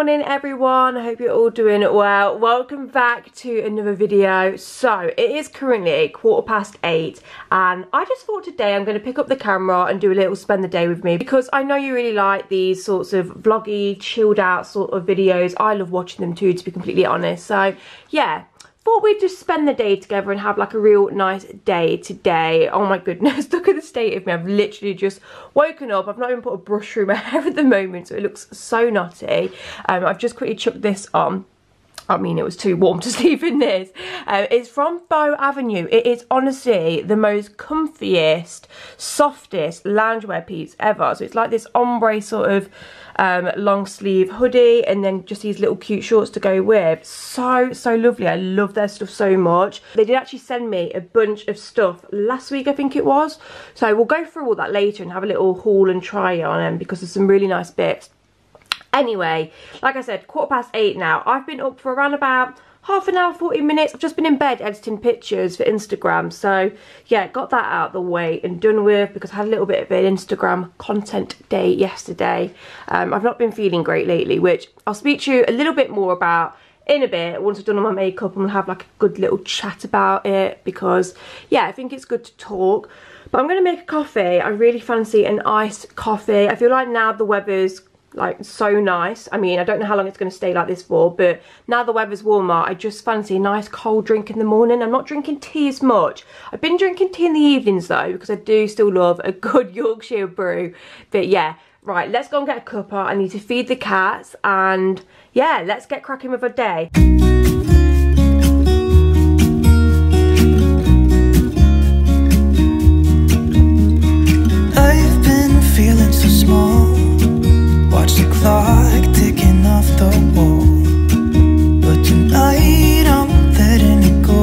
morning everyone, I hope you're all doing well. Welcome back to another video. So it is currently 8:15 and I just thought today I'm going to pick up the camera and do a little spend the day with me, because I know you really like these sorts of vloggy, chilled out sort of videos. I love watching them too, to be completely honest. So yeah, thought we'd just spend the day together and have like a real nice day today. Oh my goodness, look at the state of me. I've literally just woken up. I've not even put a brush through my hair at the moment, so it looks so knotty. I've just quickly chucked this on. I mean, it was too warm to sleep in this. It's from Bow Avenue. It is honestly the most comfiest, softest loungewear piece ever. So it's like this ombre sort of long sleeve hoodie, and then just these little cute shorts to go with. So lovely. I love their stuff so much. They did actually send me a bunch of stuff last week, I think it was. So we'll go through all that later and have a little haul and try on them, because there's some really nice bits. Anyway, like I said, 8:15 now. I've been up for around about half an hour, 40 minutes. I've just been in bed editing pictures for Instagram. So yeah, got that out of the way and done with, because I had a little bit of an Instagram content day yesterday. I've not been feeling great lately, which I'll speak to you a little bit more about in a bit once I've done all my makeup, and we'll have like a good little chat about it, because yeah, I think it's good to talk. But I'm going to make a coffee. I really fancy an iced coffee. I feel like now the weather's like so nice. I mean, I don't know how long it's going to stay like this for, but now the weather's warmer, I just fancy a nice cold drink in the morning. I'm not drinking tea as much. I've been drinking tea in the evenings though, because I do still love a good Yorkshire brew. But yeah, right, let's go and get a cuppa. I need to feed the cats, and yeah, let's get cracking with our day. I've been feeling so small. Watch the clock ticking off the wall, but tonight I'm letting it go.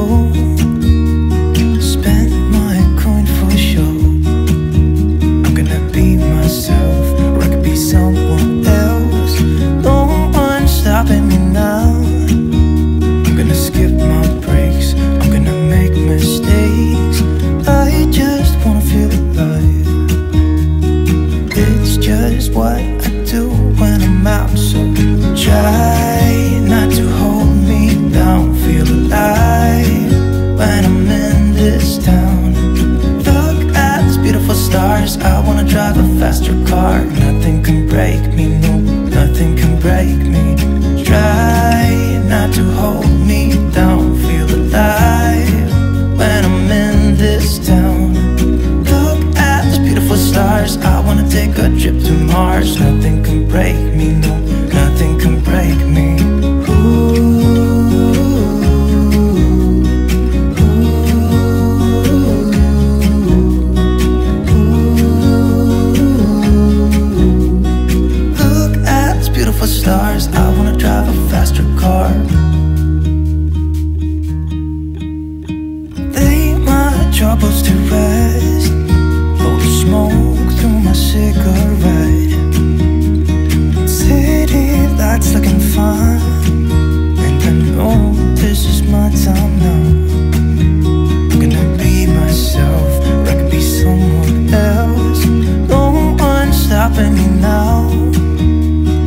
Spend my coin for sure. I'm gonna be myself, or I could be someone else. No one's stopping me now. I'm gonna skip my breaks, I'm gonna make mistakes. I just wanna feel alive. It's just what do when I'm out, so try not to hold me down. Feel alive when I'm in this town. Look at these beautiful stars. I wanna drive a faster car. Nothing can break me, no, nothing can break me. Try not to hold me down. Feel alive when I'm in this town. Look at these beautiful stars. I wanna take a trip to Mars. Nothing can break me, no, nothing can break me. Look at these beautiful stars. I wanna drive a faster car. Lay my troubles to rest. Blow the smoke through my cigarette. City lights looking fine, and I know this is my time now. I'm gonna be myself, or I could be someone else. No one's stopping me now.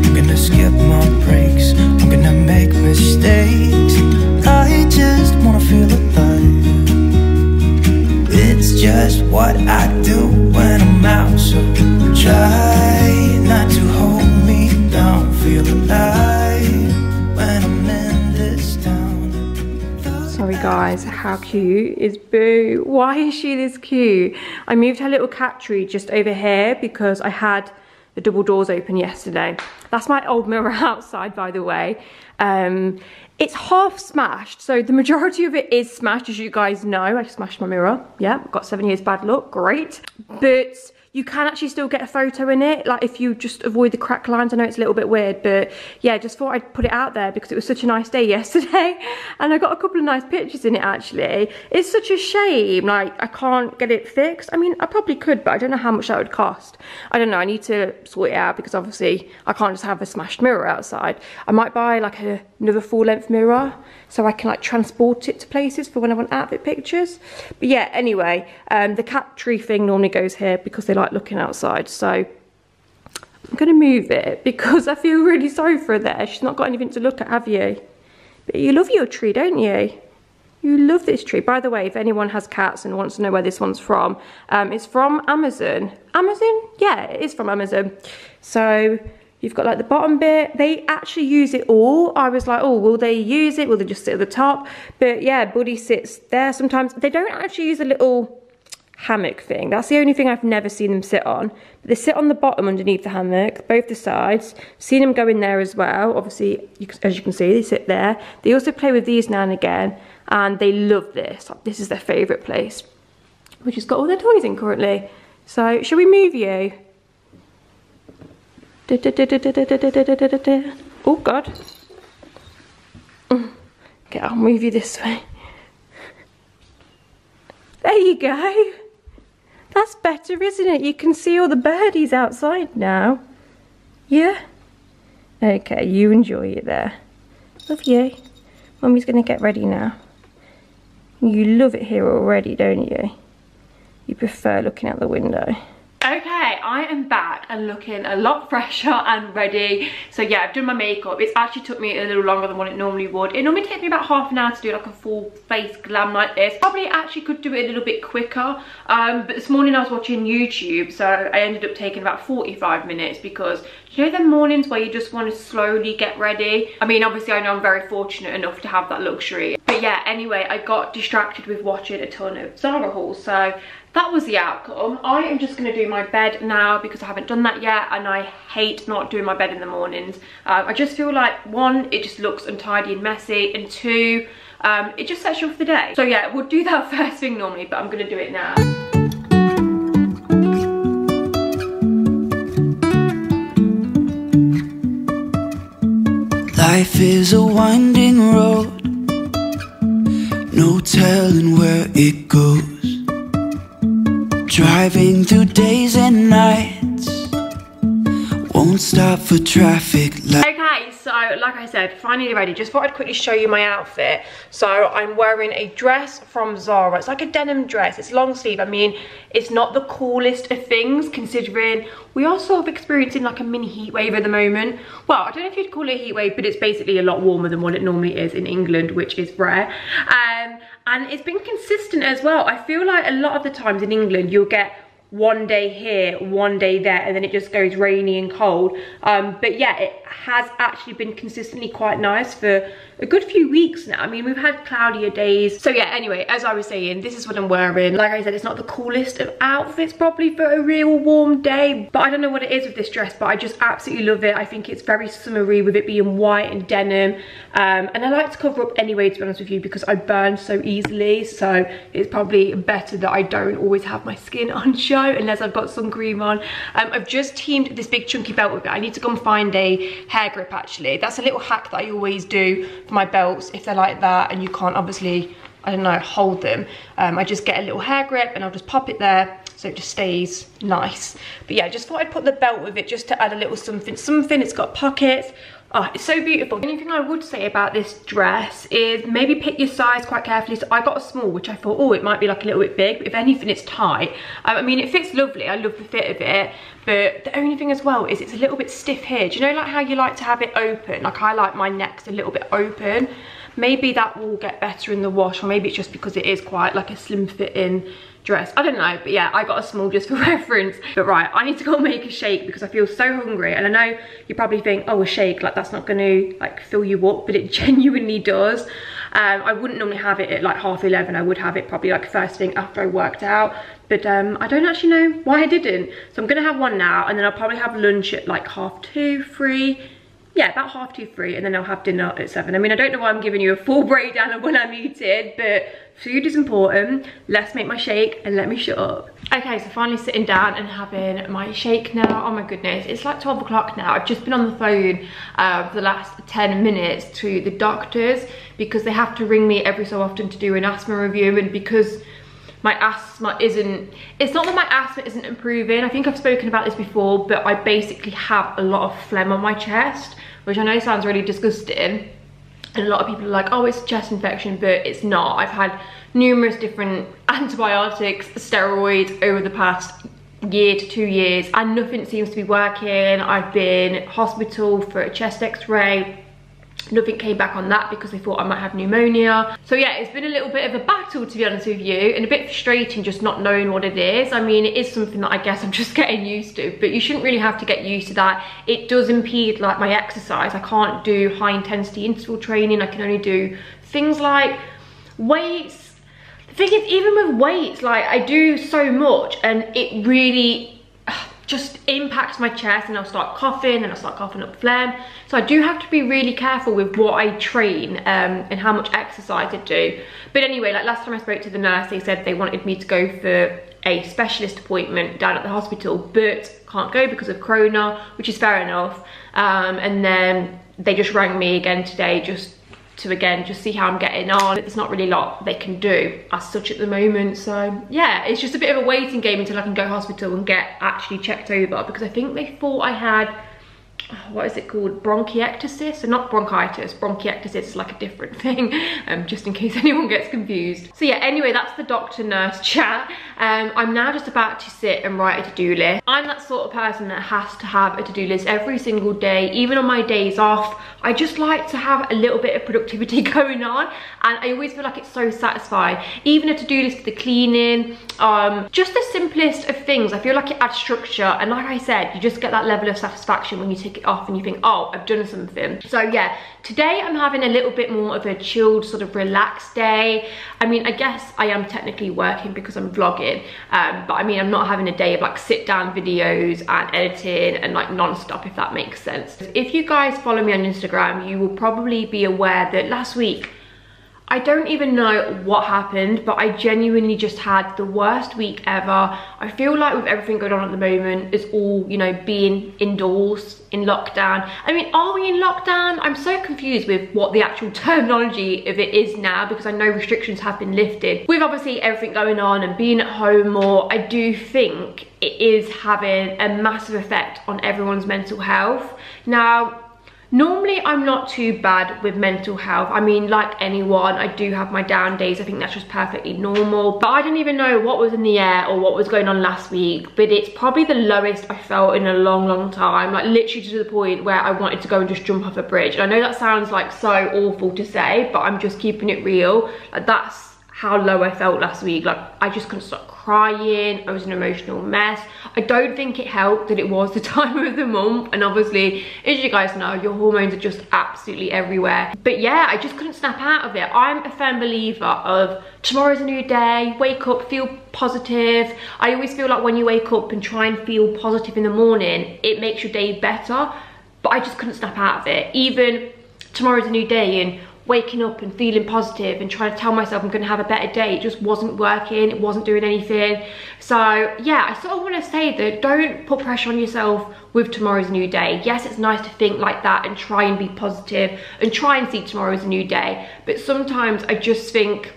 I'm gonna skip my breaks, I'm gonna make mistakes. I just wanna feel alive. It's just what I do when I'm out, so try not to hold me down. Feel alive when I'm in this town. Sorry guys, how cute is Boo? Why is she this cute? I moved her little cat tree just over here because I had the double doors open yesterday. That's my old mirror outside, by the way. It's half smashed, so the majority of it is smashed, as you guys know. I smashed my mirror. Yeah, got 7 years bad luck, great. But you can actually still get a photo in it, like if you just avoid the crack lines. I know it's a little bit weird, but yeah, just thought I'd put it out there because it was such a nice day yesterday, and I got a couple of nice pictures in it actually. It's such a shame, like I can't get it fixed. I mean, I probably could, but I don't know how much that would cost. I don't know, I need to sort it out, because obviously I can't just have a smashed mirror outside. I might buy like another full-length mirror, so I can like transport it to places for when I want outfit pictures. But yeah, anyway, the cat tree thing normally goes here because they like looking outside, so I'm going to move it because I feel really sorry for her there. She's not got anything to look at, have you? But you love your tree, don't you? You love this tree. By the way, if anyone has cats and wants to know where this one's from, it's from Amazon. Amazon? Yeah, it is from Amazon. So you've got like the bottom bit. They actually use it all. I was like, oh, will they use it? Will they just sit at the top? But yeah, Buddy sits there sometimes. They don't actually use a little hammock thing. That's the only thing I've never seen them sit on. But they sit on the bottom underneath the hammock, both the sides. Seen them go in there as well. Obviously, as you can see, they sit there. They also play with these now and again, and they love this. This is their favourite place, which has got all their toys in currently. So, shall we move you? Oh God. Okay, I'll move you this way. There you go. That's better, isn't it? You can see all the birdies outside now. Yeah? Okay, you enjoy it there. Love you. Mummy's going to get ready now. You love it here already, don't you? You prefer looking out the window. Okay, I am back and looking a lot fresher and ready. So yeah, I've done my makeup. It's actually took me a little longer than what it normally would. It normally takes me about half an hour to do like a full face glam like this. Probably actually could do it a little bit quicker. But this morning I was watching YouTube, so I ended up taking about 45 minutes because you know the mornings where you just want to slowly get ready? I mean, obviously I know I'm very fortunate enough to have that luxury. But yeah, anyway, I got distracted with watching a ton of Zara hauls, so that was the outcome. I am just going to do my bed now because I haven't done that yet, and I hate not doing my bed in the mornings. I just feel like, one, it just looks untidy and messy, and two, it just sets you off the day. So yeah, we'll do that first thing normally, but I'm going to do it now. Life is a winding road, no telling where it goes. Driving through days and nights, won't stop for traffic lights. Okay, so like I said, finally ready. Just thought I'd quickly show you my outfit. So I'm wearing a dress from Zara. It's like a denim dress. It's long sleeve. I mean, it's not the coolest of things considering we are sort of experiencing like a mini heat wave at the moment. Well, I don't know if you'd call it a heat wave, but it's basically a lot warmer than what it normally is in England, which is rare. And it's been consistent as well. I feel like a lot of the times in England, you'll get one day here, one day there, and then it just goes rainy and cold. But yeah, it has actually been consistently quite nice for a good few weeks now. I mean, we've had cloudier days. So yeah, anyway, as I was saying, this is what I'm wearing. Like I said, it's not the coolest of outfits probably for a real warm day, but I don't know what it is with this dress, but I just absolutely love it. I think it's very summery with it being white and denim. And I like to cover up anyway, to be honest with you, because I burn so easily. So it's probably better that I don't always have my skin on show unless I've got sun cream on. I've just teamed this big chunky belt with it. I need to go and find a hair grip actually. That's a little hack that I always do for my belts if they're like that and you can't obviously, I don't know, hold them. I just get a little hair grip and I'll just pop it there so it just stays nice. But yeah, I just thought I'd put the belt with it just to add a little something. It's got pockets. Oh, it's so beautiful. The only thing I would say about this dress is maybe pick your size quite carefully. So I got a small, which I thought, oh, it might be like a little bit big, but if anything, it's tight. I mean, it fits lovely. I love the fit of it. But the only thing as well is it's a little bit stiff here. Do you know like how you like to have it open? Like I like my necks a little bit open. Maybe that will get better in the wash, or maybe it's just because it is quite like a slim fitting dress. I don't know, but yeah, I got a small just for reference. But right, I need to go make a shake because I feel so hungry, and I know you probably think, oh, a shake, like that's not going to like fill you up, but it genuinely does. I wouldn't normally have it at like 11:30. I would have it probably like first thing after I worked out, but I don't actually know why I didn't. So I'm gonna have one now, and then I'll probably have lunch at like 2:30, 3. Yeah, about 2:30, 3, and then I'll have dinner at 7. I mean, I don't know why I'm giving you a full breakdown of when I'm eating, but food is important. Let's make my shake and let me shut up. Okay, so finally sitting down and having my shake now. Oh my goodness, it's like 12 o'clock now. I've just been on the phone for the last 10 minutes to the doctors because they have to ring me every so often to do an asthma review, and because my asthma isn't, it's not that my asthma isn't improving. I think I've spoken about this before, but I basically have a lot of phlegm on my chest, which I know sounds really disgusting. And a lot of people are like, oh, it's a chest infection, but it's not. I've had numerous different antibiotics, steroids over the past year to 2 years and nothing seems to be working. I've been hospital for a chest x-ray. Nothing came back on that because they thought I might have pneumonia. So yeah, it's been a little bit of a battle, to be honest with you, and a bit frustrating just not knowing what it is. I mean, it is something that I guess I'm just getting used to, but you shouldn't really have to get used to that. It does impede like my exercise. I can't do high intensity interval training. I can only do things like weights. The thing is, even with weights, like I do so much and it really just impacts my chest, and I'll start coughing and I'll start coughing up phlegm. So I do have to be really careful with what I train and how much exercise I do. But anyway, like last time I spoke to the nurse, they said they wanted me to go for a specialist appointment down at the hospital, but can't go because of corona, which is fair enough. And then they just rang me again today just to see how I'm getting on. There's not really a lot they can do as such at the moment, so yeah, it's just a bit of a waiting game until I can go hospital and get actually checked over, because I think they thought I had, what is it called, bronchiectasis? So not bronchitis, bronchiectasis is like a different thing, just in case anyone gets confused. So yeah, anyway, that's the doctor nurse chat. I'm now just about to sit and write a to-do list. I'm that sort of person that has to have a to-do list every single day, even on my days off. I just like to have a little bit of productivity going on, and I always feel like it's so satisfying. Even a to-do list for the cleaning, just the simplest of things. I feel like it adds structure, and like I said, you just get that level of satisfaction when you take it off and you think, oh, I've done something. So yeah, today I'm having a little bit more of a chilled, sort of relaxed day. I mean, I guess I am technically working because I'm vlogging, but I mean, I'm not having a day of like sit down videos and editing and like non-stop, if that makes sense. If you guys follow me on Instagram, you will probably be aware that last week, I don't even know what happened, but I genuinely just had the worst week ever. I feel like with everything going on at the moment, it's all, you know, being indoors, in lockdown. I mean, are we in lockdown? I'm so confused with what the actual terminology of it is now, because I know restrictions have been lifted. With obviously everything going on and being at home more, I do think it is having a massive effect on everyone's mental health. Now, normally I'm not too bad with mental health. I mean, like anyone, I do have my down days. I think that's just perfectly normal. But I don't even know what was in the air or what was going on last week, but it's probably the lowest I felt in a long, long time. Like literally to the point where I wanted to go and just jump off a bridge. And I know that sounds like so awful to say, but I'm just keeping it real. Like that's how low I felt last week. Like I just couldn't stop crying. I was an emotional mess. I don't think it helped that it was the time of the month, and obviously, as you guys know, your hormones are just absolutely everywhere. But yeah, I just couldn't snap out of it. I'm a firm believer of tomorrow's a new day, wake up, feel positive. I always feel like when you wake up and try and feel positive in the morning, it makes your day better, but I just couldn't snap out of it. Even tomorrow's a new day and waking up and feeling positive and trying to tell myself I'm going to have a better day, it just wasn't working. It wasn't doing anything. So yeah, I sort of want to say that don't put pressure on yourself with tomorrow's a new day. Yes, it's nice to think like that and try and be positive and try and see tomorrow as a new day, but sometimes I just think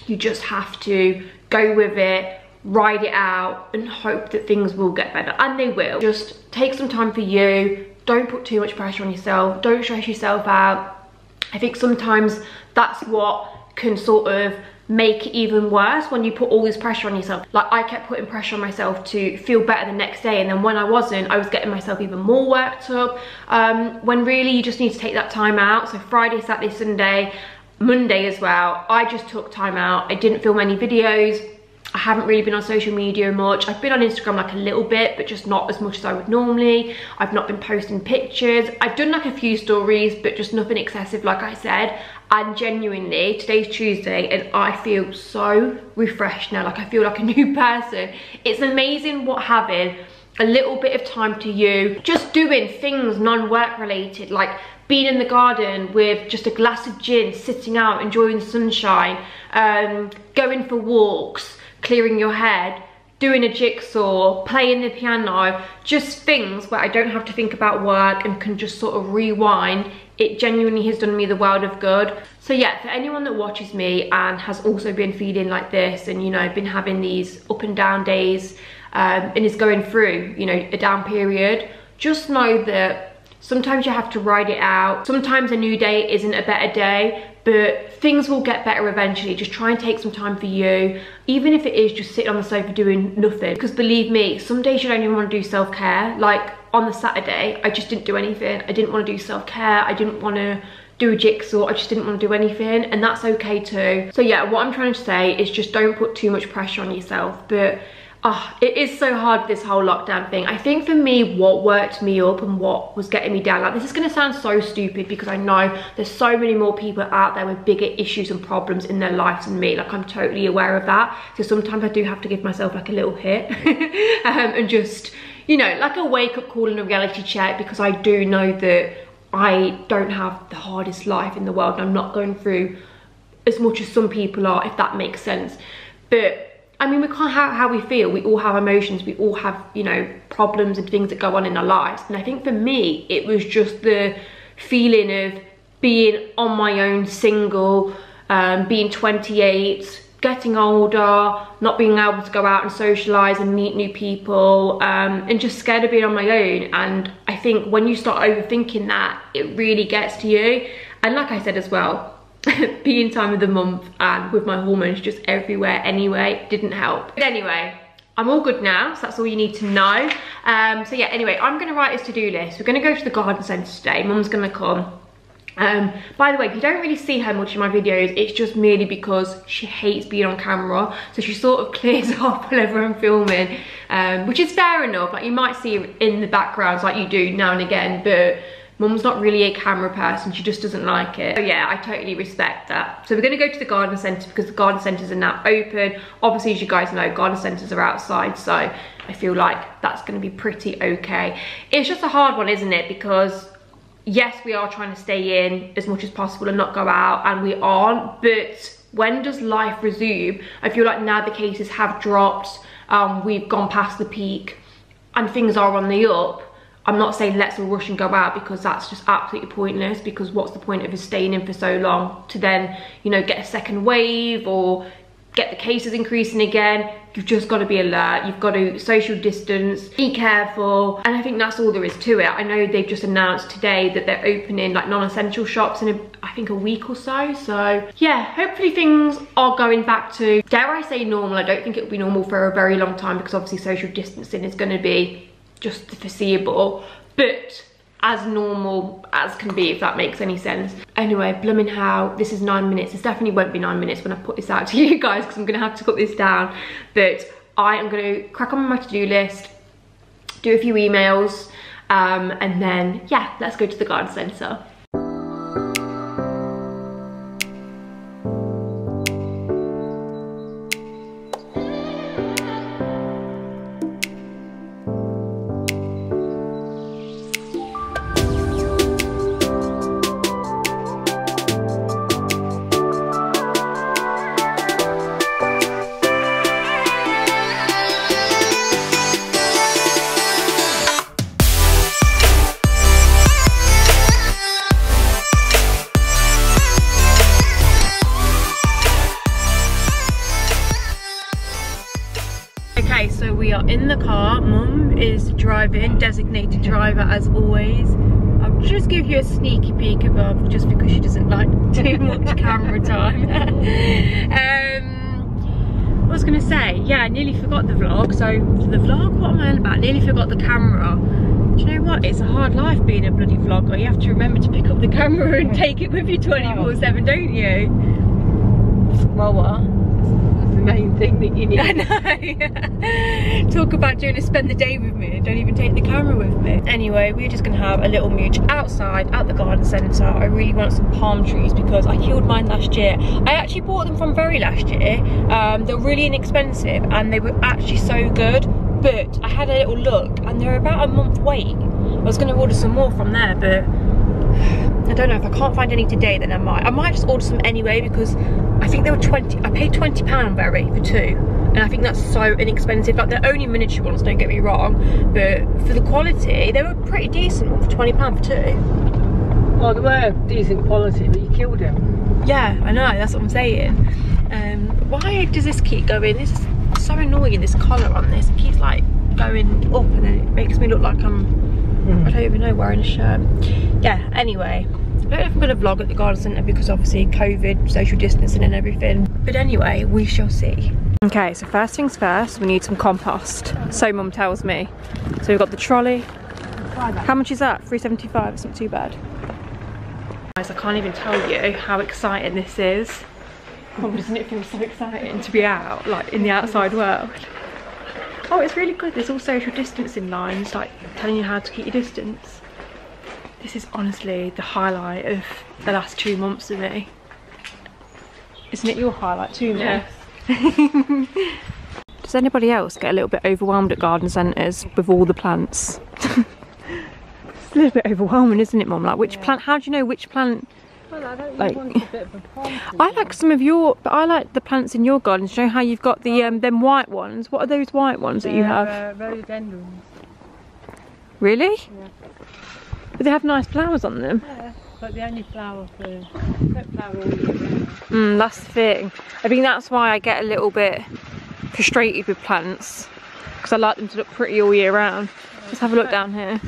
you just have to go with it, ride it out, and hope that things will get better, and they will. Just take some time for you. Don't put too much pressure on yourself. Don't stress yourself out. I think sometimes that's what can sort of make it even worse, when you put all this pressure on yourself. Like I kept putting pressure on myself to feel better the next day, and then when I wasn't, I was getting myself even more worked up, when really you just need to take that time out. So Friday, Saturday, Sunday, Monday as well, I just took time out. I didn't film any videos. I haven't really been on social media much. I've been on Instagram like a little bit, but just not as much as I would normally. I've not been posting pictures. I've done like a few stories, but just nothing excessive, like I said. And genuinely, today's Tuesday and I feel so refreshed now. Like I feel like a new person. It's amazing what having a little bit of time to you, just doing things non-work related, like being in the garden with just a glass of gin, sitting out, enjoying the sunshine, going for walks, clearing your head, doing a jigsaw, playing the piano, just things where I don't have to think about work and can just sort of rewind. It genuinely has done me the world of good. So yeah, for anyone that watches me and has also been feeling like this, and you know, been having these up and down days, and is going through, you know, a down period, just know that sometimes you have to ride it out. Sometimes a new day isn't a better day, but things will get better eventually. Just try and take some time for you, even if it is just sitting on the sofa doing nothing. Because believe me, some days you don't even want to do self-care. Like on the Saturday, I just didn't do anything. I didn't want to do self-care. I didn't want to do a jigsaw. I just didn't want to do anything, and that's okay too. So yeah, what I'm trying to say is just don't put too much pressure on yourself. But it is so hard, this whole lockdown thing. I think for me, what worked me up and what was getting me down, like this is going to sound so stupid because I know there's so many more people out there with bigger issues and problems in their lives than me. Like I'm totally aware of that. So sometimes I do have to give myself like a little hit and just, you know, like a wake-up call and a reality check, because I do know that I don't have the hardest life in the world, and I'm not going through as much as some people are, if that makes sense. But I mean, we can't have how we feel. We all have emotions. We all have, you know, problems and things that go on in our lives. And I think for me, it was just the feeling of being on my own, single, being 28, getting older, not being able to go out and socialise and meet new people, and just scared of being on my own. And I think when you start overthinking that, it really gets to you. And like I said as well, being time of the month and with my hormones just everywhere anyway didn't help. But anyway, I'm all good now, so that's all you need to know. So yeah, anyway, I'm gonna write this to-do list. We're gonna go to the garden centre today. Mum's gonna come. By the way, if you don't really see her much in my videos, it's just merely because she hates being on camera, so she sort of clears off whenever I'm filming, which is fair enough. Like you might see her in the backgrounds like you do now and again, but Mum's not really a camera person. She just doesn't like it. So yeah, I totally respect that. So we're gonna go to the garden centre because the garden centres are now open. Obviously, as you guys know, garden centres are outside, so I feel like that's gonna be pretty okay. It's just a hard one, isn't it? Because yes, we are trying to stay in as much as possible and not go out, and we aren't, but when does life resume? I feel like now the cases have dropped, we've gone past the peak and things are on the up. I'm not saying let's all rush and go out, because that's just absolutely pointless, because what's the point of us staying in for so long to then, you know, get a second wave or get the cases increasing again? You've just got to be alert. You've got to social distance, be careful, and I think that's all there is to it. I know they've just announced today that they're opening like non-essential shops in I think a week or so. So yeah, hopefully things are going back to, dare I say, normal. I don't think it will be normal for a very long time, because obviously social distancing is going to be just the foreseeable, but as normal as can be, if that makes any sense. Anyway, blooming hell, this is 9 minutes. This definitely won't be 9 minutes when I put this out to you guys, because I'm gonna have to cut this down. But I am gonna crack on with my to-do list, do a few emails, and then yeah, let's go to the garden centre. Okay, so we are in the car. Mum is driving, designated driver as always. I'll just give you a sneaky peek of her, just because she doesn't like too much camera time. What was I gonna say? Yeah, I nearly forgot the vlog. So the vlog, what am I on about? Nearly forgot the camera. Do you know what? It's a hard life being a bloody vlogger. You have to remember to pick up the camera and take it with you 24/7, don't you? Well, what? Main thing that you need. I know. Talk about doing a spend the day with me, don't even take the camera with me. Anyway, we're just gonna have a little mooch outside at the garden centre. I really want some palm trees because I killed mine last year. I actually bought them from Very last year. They're really inexpensive and they were actually so good, but I had a little look and they're about a month wait. I was gonna order some more from there, but I don't know. If I can't find any today, then I might just order some anyway, because I think they were 20. I paid £20 on Very for two, and I think that's so inexpensive. Like, they're only miniature ones, don't get me wrong, but for the quality, they were pretty decent for £20 for two. Well, they were decent quality, but you killed them. Yeah, I know. That's what I'm saying. Why does this keep going? This is so annoying. This collar on this, it keeps like going up, and then it makes me look like I'm I don't even know, wearing a shirt. Yeah, anyway, I don't know if I'm going to vlog at the garden centre because obviously COVID, social distancing and everything. But anyway, we shall see. Okay, so first things first, we need some compost. So Mum tells me. So we've got the trolley. How much is that? £3.75, it's not too bad. Guys, I can't even tell you how exciting this is. Oh, doesn't it feel so exciting to be out, like in the outside world? Oh, it's really good. There's all social distancing lines, like telling you how to keep your distance. This is honestly the highlight of the last 2 months for me. Isn't it your highlight too, Mum? Yes. Does anybody else get a little bit overwhelmed at garden centres with all the plants? It's a little bit overwhelming, isn't it, Mum? Like, which plant? How do you know which plant? Well, I don't like, want a bit of a plant. I like some of your, but I like the plants in your garden. Do you know how you've got the them white ones? What are those white ones that you have? Rhododendrons. Really? Yeah. But they have nice flowers on them. Yeah, but they only flower for don't flower all year round. That's the thing. I think that's why I get a little bit frustrated with plants, because I like them to look pretty all year round. Let's have a look down here.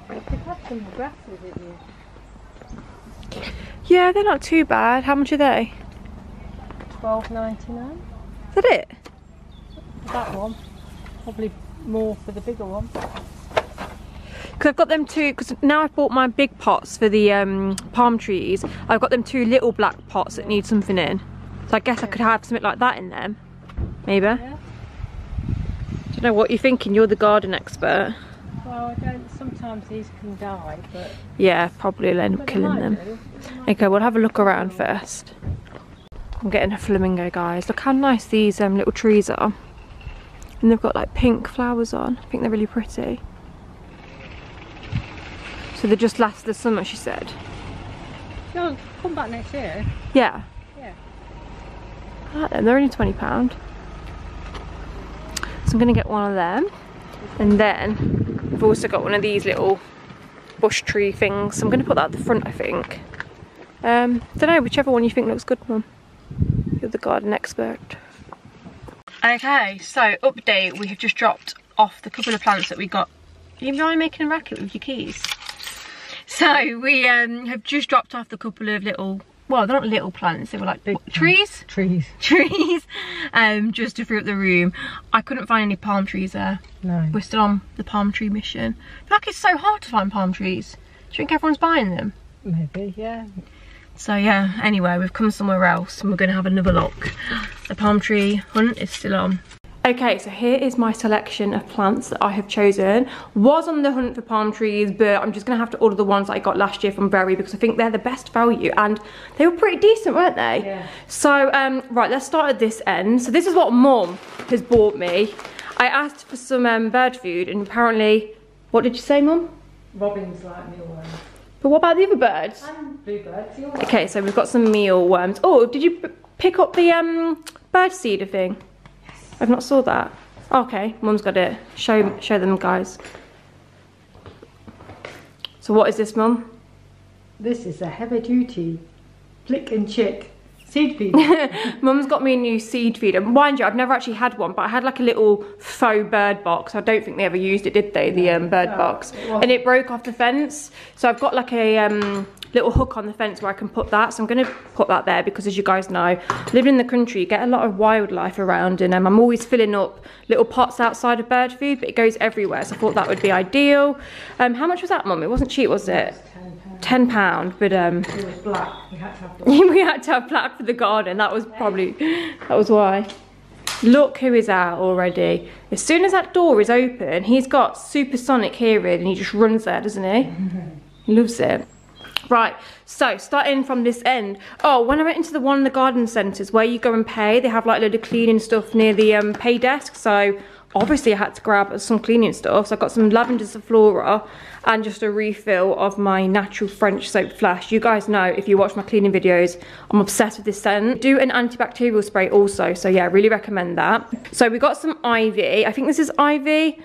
They've had some grasses in here. Yeah, they're not too bad. How much are they? £12.99. Is that it? That one. Probably more for the bigger one. Because I've got them two, because now I've bought my big pots for the palm trees. I've got them 2 little black pots that need something in. So I guess I could have something like that in them. Maybe. Yeah. Don't know what you're thinking, you're the garden expert. Well, I don't. Sometimes these can die, but Yeah, probably will end up killing them. Okay, we'll have a look around first. I'm getting a flamingo, guys. Look how nice these little trees are. And they've got like pink flowers on. I think they're really pretty. So they just last the summer, she said. You'll come back next year. Yeah. Yeah. I like them. They're only £20. So I'm going to get one of them. And then I've also got one of these little bush tree things. So I'm going to put that at the front, I think. Don't know, whichever one you think looks good, Mum. You're the garden expert. Okay, so update. We have just dropped off the couple of plants that we got. You mind making a racket with your keys? So we have just dropped off the couple of little, well, they're not little plants, they were like trees? Trees. Trees, just to free up the room. I couldn't find any palm trees there. No. We're still on the palm tree mission. I feel like it's so hard to find palm trees. Do you think everyone's buying them? Maybe, yeah. So yeah, anyway, we've come somewhere else and we're going to have another look. The palm tree hunt is still on. Okay, so here is my selection of plants that I have chosen. Was on the hunt for palm trees, but I'm just going to have to order the ones that I got last year from Berry because I think they're the best value and they were pretty decent, weren't they? Yeah. So, right, let's start at this end. So this is what Mum has bought me. I asked for some bird food and apparently, what did you say, Mum? Robins like mealworms. But what about the other birds? And bluebirds. Okay, so we've got some mealworms. Oh, did you pick up the bird seeder thing? Yes. I've not saw that. Okay, Mum's got it. Show them, guys. So what is this, Mum? This is a heavy duty flick and chit seed feeder. Mum's got me a new seed feeder. Mind you, I've never actually had one, but I had like a little faux bird box. I don't think they ever used it, did they? The bird box. And it broke off the fence. So I've got like a little hook on the fence where I can put that. So I'm going to put that there because, as you guys know, living in the country, you get a lot of wildlife around, and I'm always filling up little pots outside of bird food, but it goes everywhere. So I thought that would be ideal. How much was that, Mum? It wasn't cheap, was it? £10, but it was black. We had to have black. we had to have black for the garden. That was probably, that was why. Look who is out already. As soon as that door is open, he's got supersonic hearing and he just runs there, doesn't he? He loves it. Right, so starting from this end. Oh, when I went into one of the garden centres where you go and pay, they have like a load of cleaning stuff near the pay desk. So obviously I had to grab some cleaning stuff. So I got some lavender Flora and just a refill of my natural French soap flash. You guys know, if you watch my cleaning videos, I'm obsessed with this scent. Do an antibacterial spray also, so yeah, I really recommend that. So we got some ivy. I think this is ivy.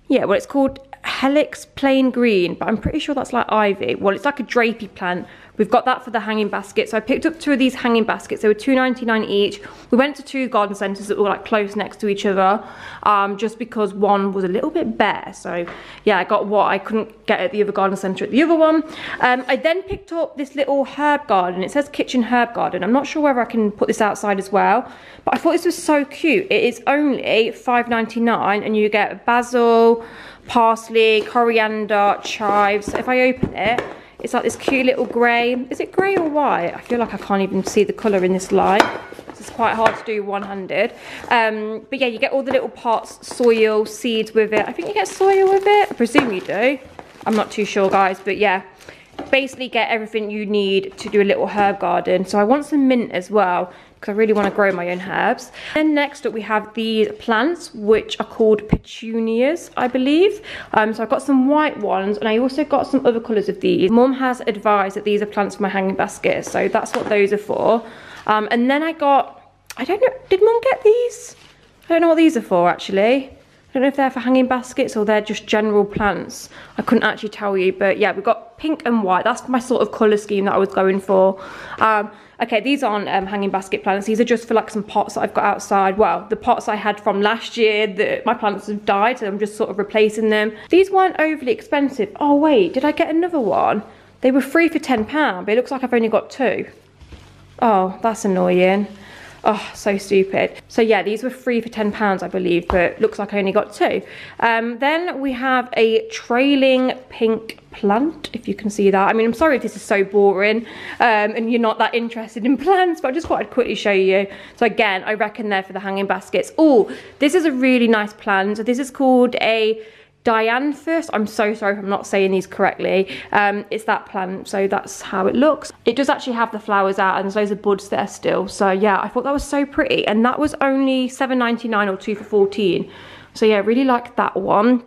Yeah, well, it's called Helix plain green, but I'm pretty sure that's like ivy. Well, it's like a drapey plant. We've got that for the hanging basket. So I picked up 2 of these hanging baskets. They were $2.99 each. We went to 2 garden centres that were like close next to each other, just because one was a little bit bare. So yeah, I got what I couldn't get at the other garden centre at the other one. I then picked up this little herb garden. It says kitchen herb garden. I'm not sure whether I can put this outside as well, but I thought this was so cute. It is only $5.99 and you get basil, parsley, coriander, chives. So if I open it, it's like this cute little grey. Is it grey or white? I feel like I can't even see the colour in this light. It's quite hard to do one-handed. But yeah, you get all the little pots, soil, seeds with it. I think you get soil with it. I presume you do. I'm not too sure, guys. But yeah, basically get everything you need to do a little herb garden. So I want some mint as well, because I really want to grow my own herbs. Then next up we have these plants, which are called petunias, I believe. So I've got some white ones, and I also got some other colours of these. Mum has advised that these are plants for my hanging basket, so that's what those are for. And then I got, I don't know, did Mum get these? I don't know what these are for, actually. I don't know if they're for hanging baskets or they're just general plants. I couldn't actually tell you, but yeah, we've got pink and white. That's my sort of colour scheme that I was going for. Okay, these aren't hanging basket plants. These are just for like some pots that I've got outside. Well, the pots I had from last year, my plants have died, so I'm just sort of replacing them. These weren't overly expensive. Oh wait, did I get another one? They were free for £10, but it looks like I've only got 2. Oh, that's annoying. Oh, so stupid. So yeah, these were free for £10, I believe, but looks like I only got 2. Then we have a trailing pink plant, if you can see that. I mean, I'm sorry if this is so boring and you're not that interested in plants, but I just thought I'd quickly show you. So again, I reckon they're for the hanging baskets. Oh, this is a really nice plant. So this is called a Dianthus. I'm so sorry if I'm not saying these correctly. It's that plant, so that's how it looks. It does actually have the flowers out and there's loads of buds there still. So yeah, I thought that was so pretty, and that was only $7.99 or 2 for $14. So yeah, really like that one.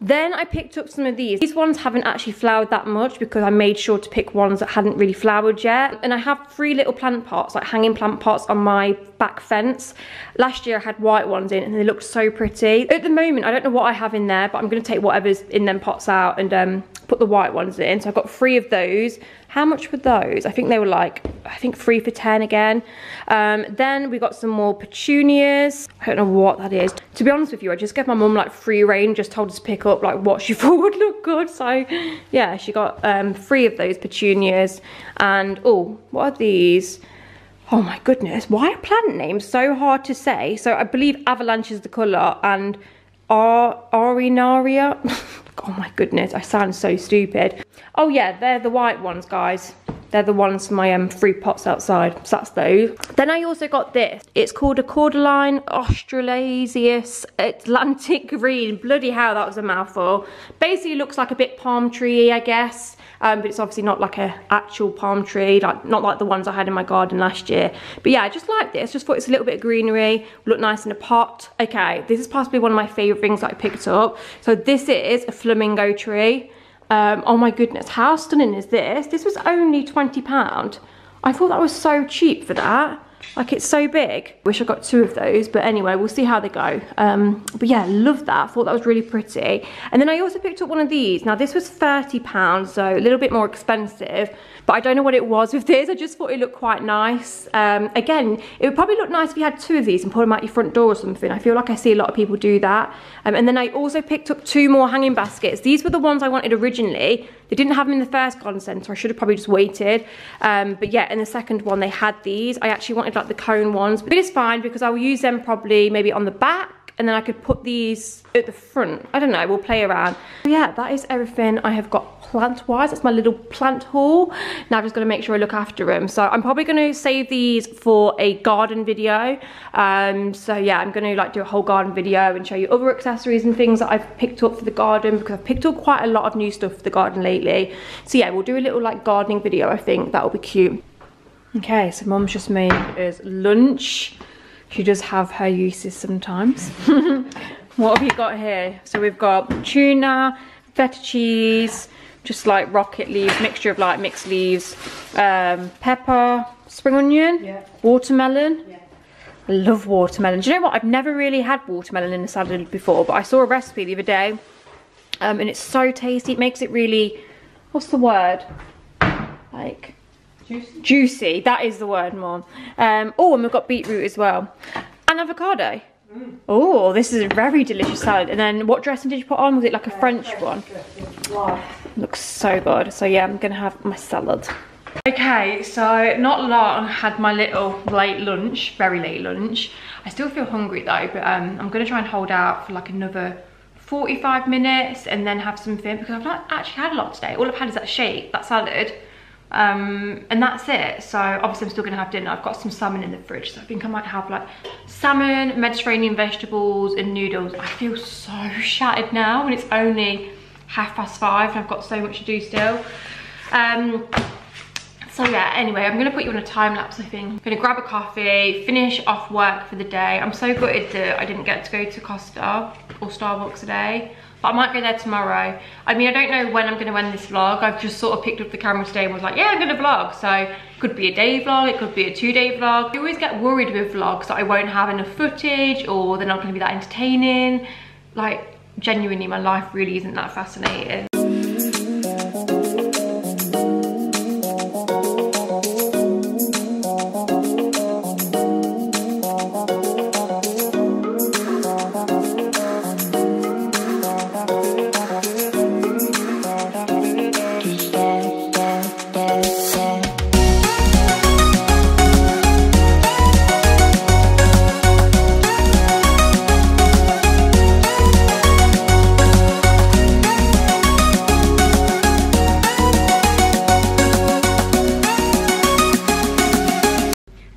Then I picked up some of these. These ones haven't actually flowered that much because I made sure to pick ones that hadn't really flowered yet. And I have 3 little plant pots, like hanging plant pots on my back fence. Last year I had white ones in and they looked so pretty. At the moment, I don't know what I have in there, but I'm going to take whatever's in them pots out and put the white ones in. So I've got 3 of those. How much were those? I think they were like, I think 3 for $10 again. Then we got some more petunias. I don't know what that is. To be honest with you, I just gave my mum like free rein, just told her to pick up like what she thought would look good. So yeah, she got 3 of those petunias. And oh, what are these? Oh my goodness, why are plant names so hard to say? So I believe avalanche is the colour, and Arenaria. Oh my goodness, I sound so stupid. Oh yeah, they're the white ones, guys. They're the ones for my 3 pots outside, so that's those. Then I also got this. It's called a Cordyline Australasius Atlantic Green. Bloody hell, that was a mouthful. Basically looks like a bit palm tree, I guess. But it's obviously not like an actual palm tree, like not like the ones I had in my garden last year. But yeah, I just like this. Just thought it's a little bit of greenery, look nice in a pot. Okay, this is possibly one of my favourite things that I picked up. So this is a flamingo tree. Oh my goodness, how stunning is this? This was only £20. I thought that was so cheap for that. Like, it's so big. Wish I got 2 of those, but anyway, we'll see how they go. But yeah, love that. Thought that was really pretty. And then I also picked up one of these. Now this was £30, so a little bit more expensive, but I don't know what it was with this. I just thought it looked quite nice. Again, it would probably look nice if you had 2 of these and put them out your front door or something. I feel like I see a lot of people do that. And then I also picked up 2 more hanging baskets. These were the ones I wanted originally. They didn't have them in the first garden centre. I should have probably just waited. But yeah, in the second one they had these. I actually wanted like the cone ones, but it's fine because I will use them probably maybe on the back, and then I could put these at the front. I don't know, we'll play around. But yeah, that is everything I have got plant-wise. That's my little plant haul. Now I've just got to make sure I look after them. So I'm probably going to save these for a garden video. So yeah, I'm going to like do a whole garden video and show you other accessories and things that I've picked up for the garden, because I've picked up quite a lot of new stuff for the garden lately. So yeah, we'll do a little like gardening video. I think that'll be cute. Okay, so Mum's just made us lunch. She does have her uses sometimes. What have you got here? So we've got tuna, feta cheese, just like rocket leaves, mixture of like mixed leaves, pepper, spring onion, yeah, watermelon. Yeah. I love watermelon. Do you know what? I've never really had watermelon in a salad before, but I saw a recipe the other day and it's so tasty. It makes it really, what's the word? Like juicy. That is the word, Mom. Oh, and we've got beetroot as well, and avocado. Oh, this is a very delicious salad. And then what dressing did you put on? Was it like a French one? Looks so good. So yeah, I'm gonna have my salad. Okay, so not long, I had my little late lunch, very late lunch. I still feel hungry though, but I'm gonna try and hold out for like another 45 minutes and then have something, because I've not actually had a lot today. All I've had is that shake, that salad, and that's it. So obviously I'm still gonna have dinner. I've got some salmon in the fridge, so I think I might have like salmon, Mediterranean vegetables and noodles. I feel so shattered now and it's only 5:30 and I've got so much to do still. So yeah, anyway, I'm gonna put you on a time lapse, I think. I'm gonna grab a coffee, finish off work for the day. I'm so gutted that I didn't get to go to Costa or Starbucks today, but I might go there tomorrow. I mean, I don't know when I'm gonna end this vlog. I've just sort of picked up the camera today and was like, yeah, I'm gonna vlog. So it could be a day vlog, it could be a 2-day vlog. I always get worried with vlogs that I won't have enough footage or they're not gonna be that entertaining. Like, genuinely, my life really isn't that fascinating.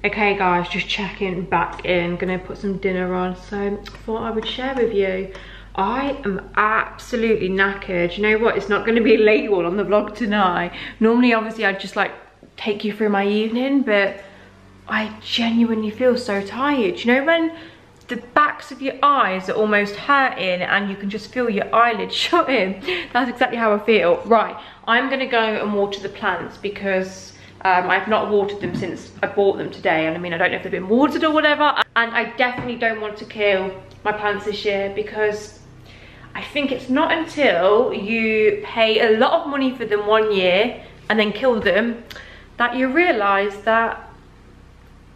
Okay guys, just checking back in, gonna put some dinner on, so thought I would share with you. I am absolutely knackered. You know what, it's not gonna be a late one on the vlog tonight. Normally obviously I'd just like take you through my evening, but I genuinely feel so tired. You know when the backs of your eyes are almost hurting and you can just feel your eyelids shutting? That's exactly how I feel. Right, I'm gonna go and water the plants because I've not watered them since I bought them today, and I mean, I don't know if they've been watered or whatever, and I definitely don't want to kill my plants this year, because I think it's not until you pay a lot of money for them one year and then kill them that you realise that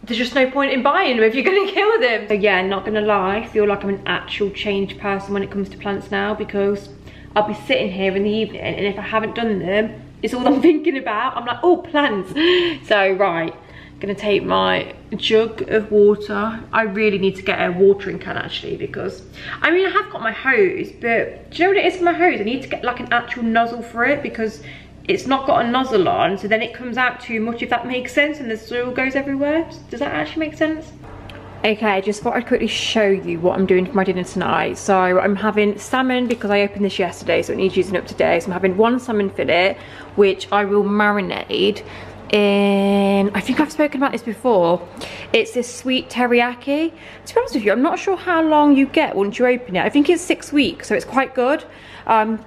there's just no point in buying them if you're going to kill them. So yeah, not gonna lie, I feel like I'm an actual changed person when it comes to plants now, because I'll be sitting here in the evening and if I haven't done them, it's all I'm thinking about. I'm like, oh, plants. So right, I'm gonna take my jug of water. I really need to get a watering can actually, because I mean, I have got my hose, but do you know what it is for my hose? I need to get like an actual nozzle for it, because it's not got a nozzle on, so then it comes out too much, if that makes sense, and the soil goes everywhere. Does that actually make sense? Okay, just thought I'd quickly show you what I'm doing for my dinner tonight. So I'm having salmon because I opened this yesterday, so it needs using up today. So I'm having one salmon fillet, which I will marinate in, I think I've spoken about this before. It's this sweet teriyaki. To be honest with you, I'm not sure how long you get once you open it. I think it's 6 weeks, so it's quite good.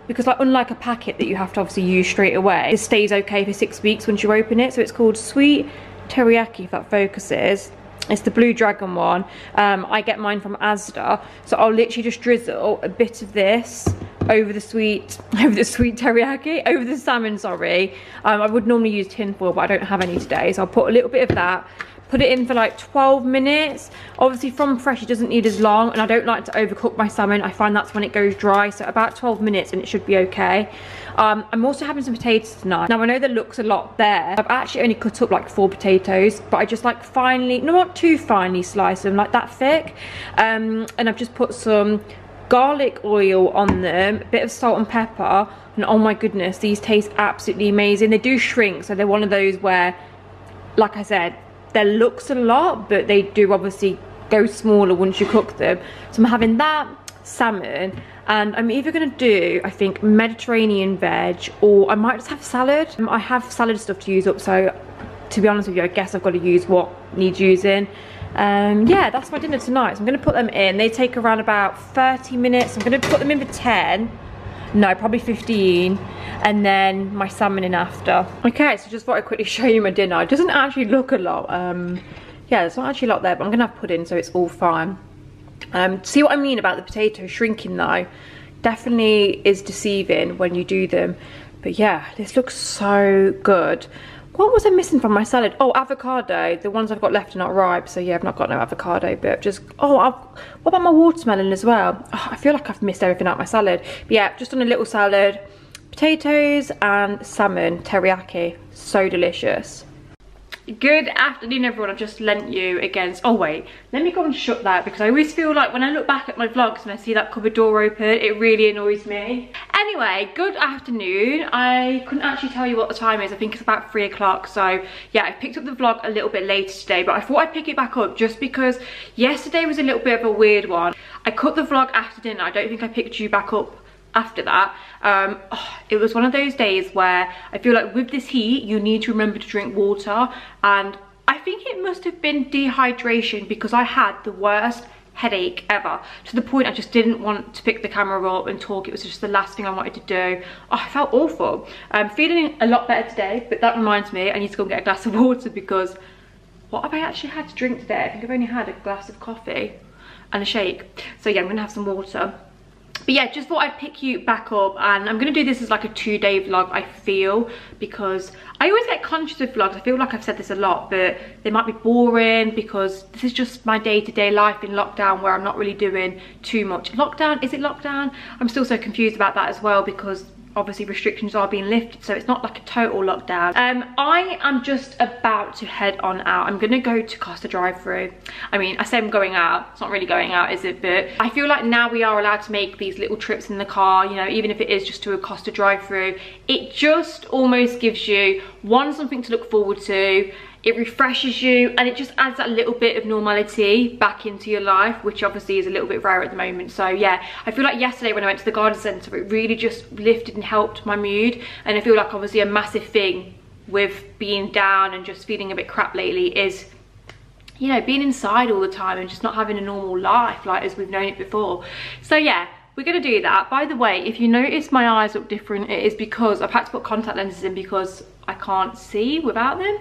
Because like, unlike a packet that you have to obviously use straight away, it stays okay for 6 weeks once you open it. So it's called sweet teriyaki, if that focuses. It's the Blue Dragon one. I get mine from Asda, so I'll literally just drizzle a bit of this over the sweet teriyaki, over the salmon, sorry. I would normally use tin foil, but I don't have any today, so I'll put a little bit of that, put it in for like 12 minutes. Obviously from fresh it doesn't need as long, and I don't like to overcook my salmon. I find that's when it goes dry, so about 12 minutes and it should be okay. I'm also having some potatoes tonight. Now I know there looks a lot there. I've actually only cut up like 4 potatoes, but I just like finely, no, not too finely slice them, like that thick. And I've just put some garlic oil on them, a bit of salt and pepper, and oh my goodness, these taste absolutely amazing. They do shrink, so they're one of those where, like I said, there looks a lot, but they do obviously go smaller once you cook them. So I'm having that, salmon, and I'm either gonna do, I think, Mediterranean veg, or I might just have salad. I have salad stuff to use up, so to be honest with you, I guess I've got to use what needs using. Yeah, that's my dinner tonight. So I'm gonna put them in. They take around about 30 minutes. I'm gonna put them in for 10. No, probably 15, and then my salmon in after. Okay, so just thought I'd quickly show you my dinner. It doesn't actually look a lot. Yeah, there's not actually a lot there, but I'm gonna have pudding, so it's all fine. See what I mean about the potato shrinking though? definitely is deceiving when you do them. But yeah, this looks so good. What was I missing from my salad? Oh, avocado. The ones I've got left are not ripe, so yeah, I've not got no avocado, but just, what about my watermelon as well? Oh, I feel like I've missed everything out of my salad. But yeah, just on a little salad, potatoes and salmon teriyaki. So delicious. Good afternoon, everyone. I've just lent you against, oh wait, let me go and shut that, because I always feel like when I look back at my vlogs and I see that cupboard door open, it really annoys me. Anyway, good afternoon. I couldn't actually tell you what the time is. I think it's about 3 o'clock. So yeah, I picked up the vlog a little bit later today, but I thought I'd pick it back up just because yesterday was a little bit of a weird one. I cut the vlog after dinner. I don't think I picked you back up after that. It was one of those days where I feel like with this heat you need to remember to drink water, and I think it must have been dehydration, because I had the worst headache ever, to the point I just didn't want to pick the camera up and talk. It was just the last thing I wanted to do. Oh, I felt awful. I'm feeling a lot better today, but that reminds me I need to go and get a glass of water, because what have I actually had to drink today? I think I've only had a glass of coffee and a shake. So yeah, I'm gonna have some water. But yeah, just thought I'd pick you back up, and I'm gonna do this as like a 2-day vlog, I feel, because I always get conscious of vlogs. I feel like I've said this a lot, but they might be boring, because this is just my day-to-day life in lockdown, where I'm not really doing too much. Lockdown, is it lockdown? I'm still so confused about that as well, because obviously restrictions are being lifted, so it's not like a total lockdown. I am just about to head on out. I'm gonna go to Costa drive-through. I mean, I say I'm going out, it's not really going out, is it? But I feel like now we are allowed to make these little trips in the car, you know, even if it is just to a Costa drive-through. It just almost gives you, one, something to look forward to, it refreshes you, and it just adds that little bit of normality back into your life, which obviously is a little bit rare at the moment. So yeah, I feel like yesterday when I went to the garden centre, it really just lifted and helped my mood. And I feel like obviously a massive thing with being down and just feeling a bit crap lately is, you know, being inside all the time and just not having a normal life like as we've known it before. So yeah, we're gonna do that. By the way, if you notice my eyes look different, it is because I've had to put contact lenses in because I can't see without them.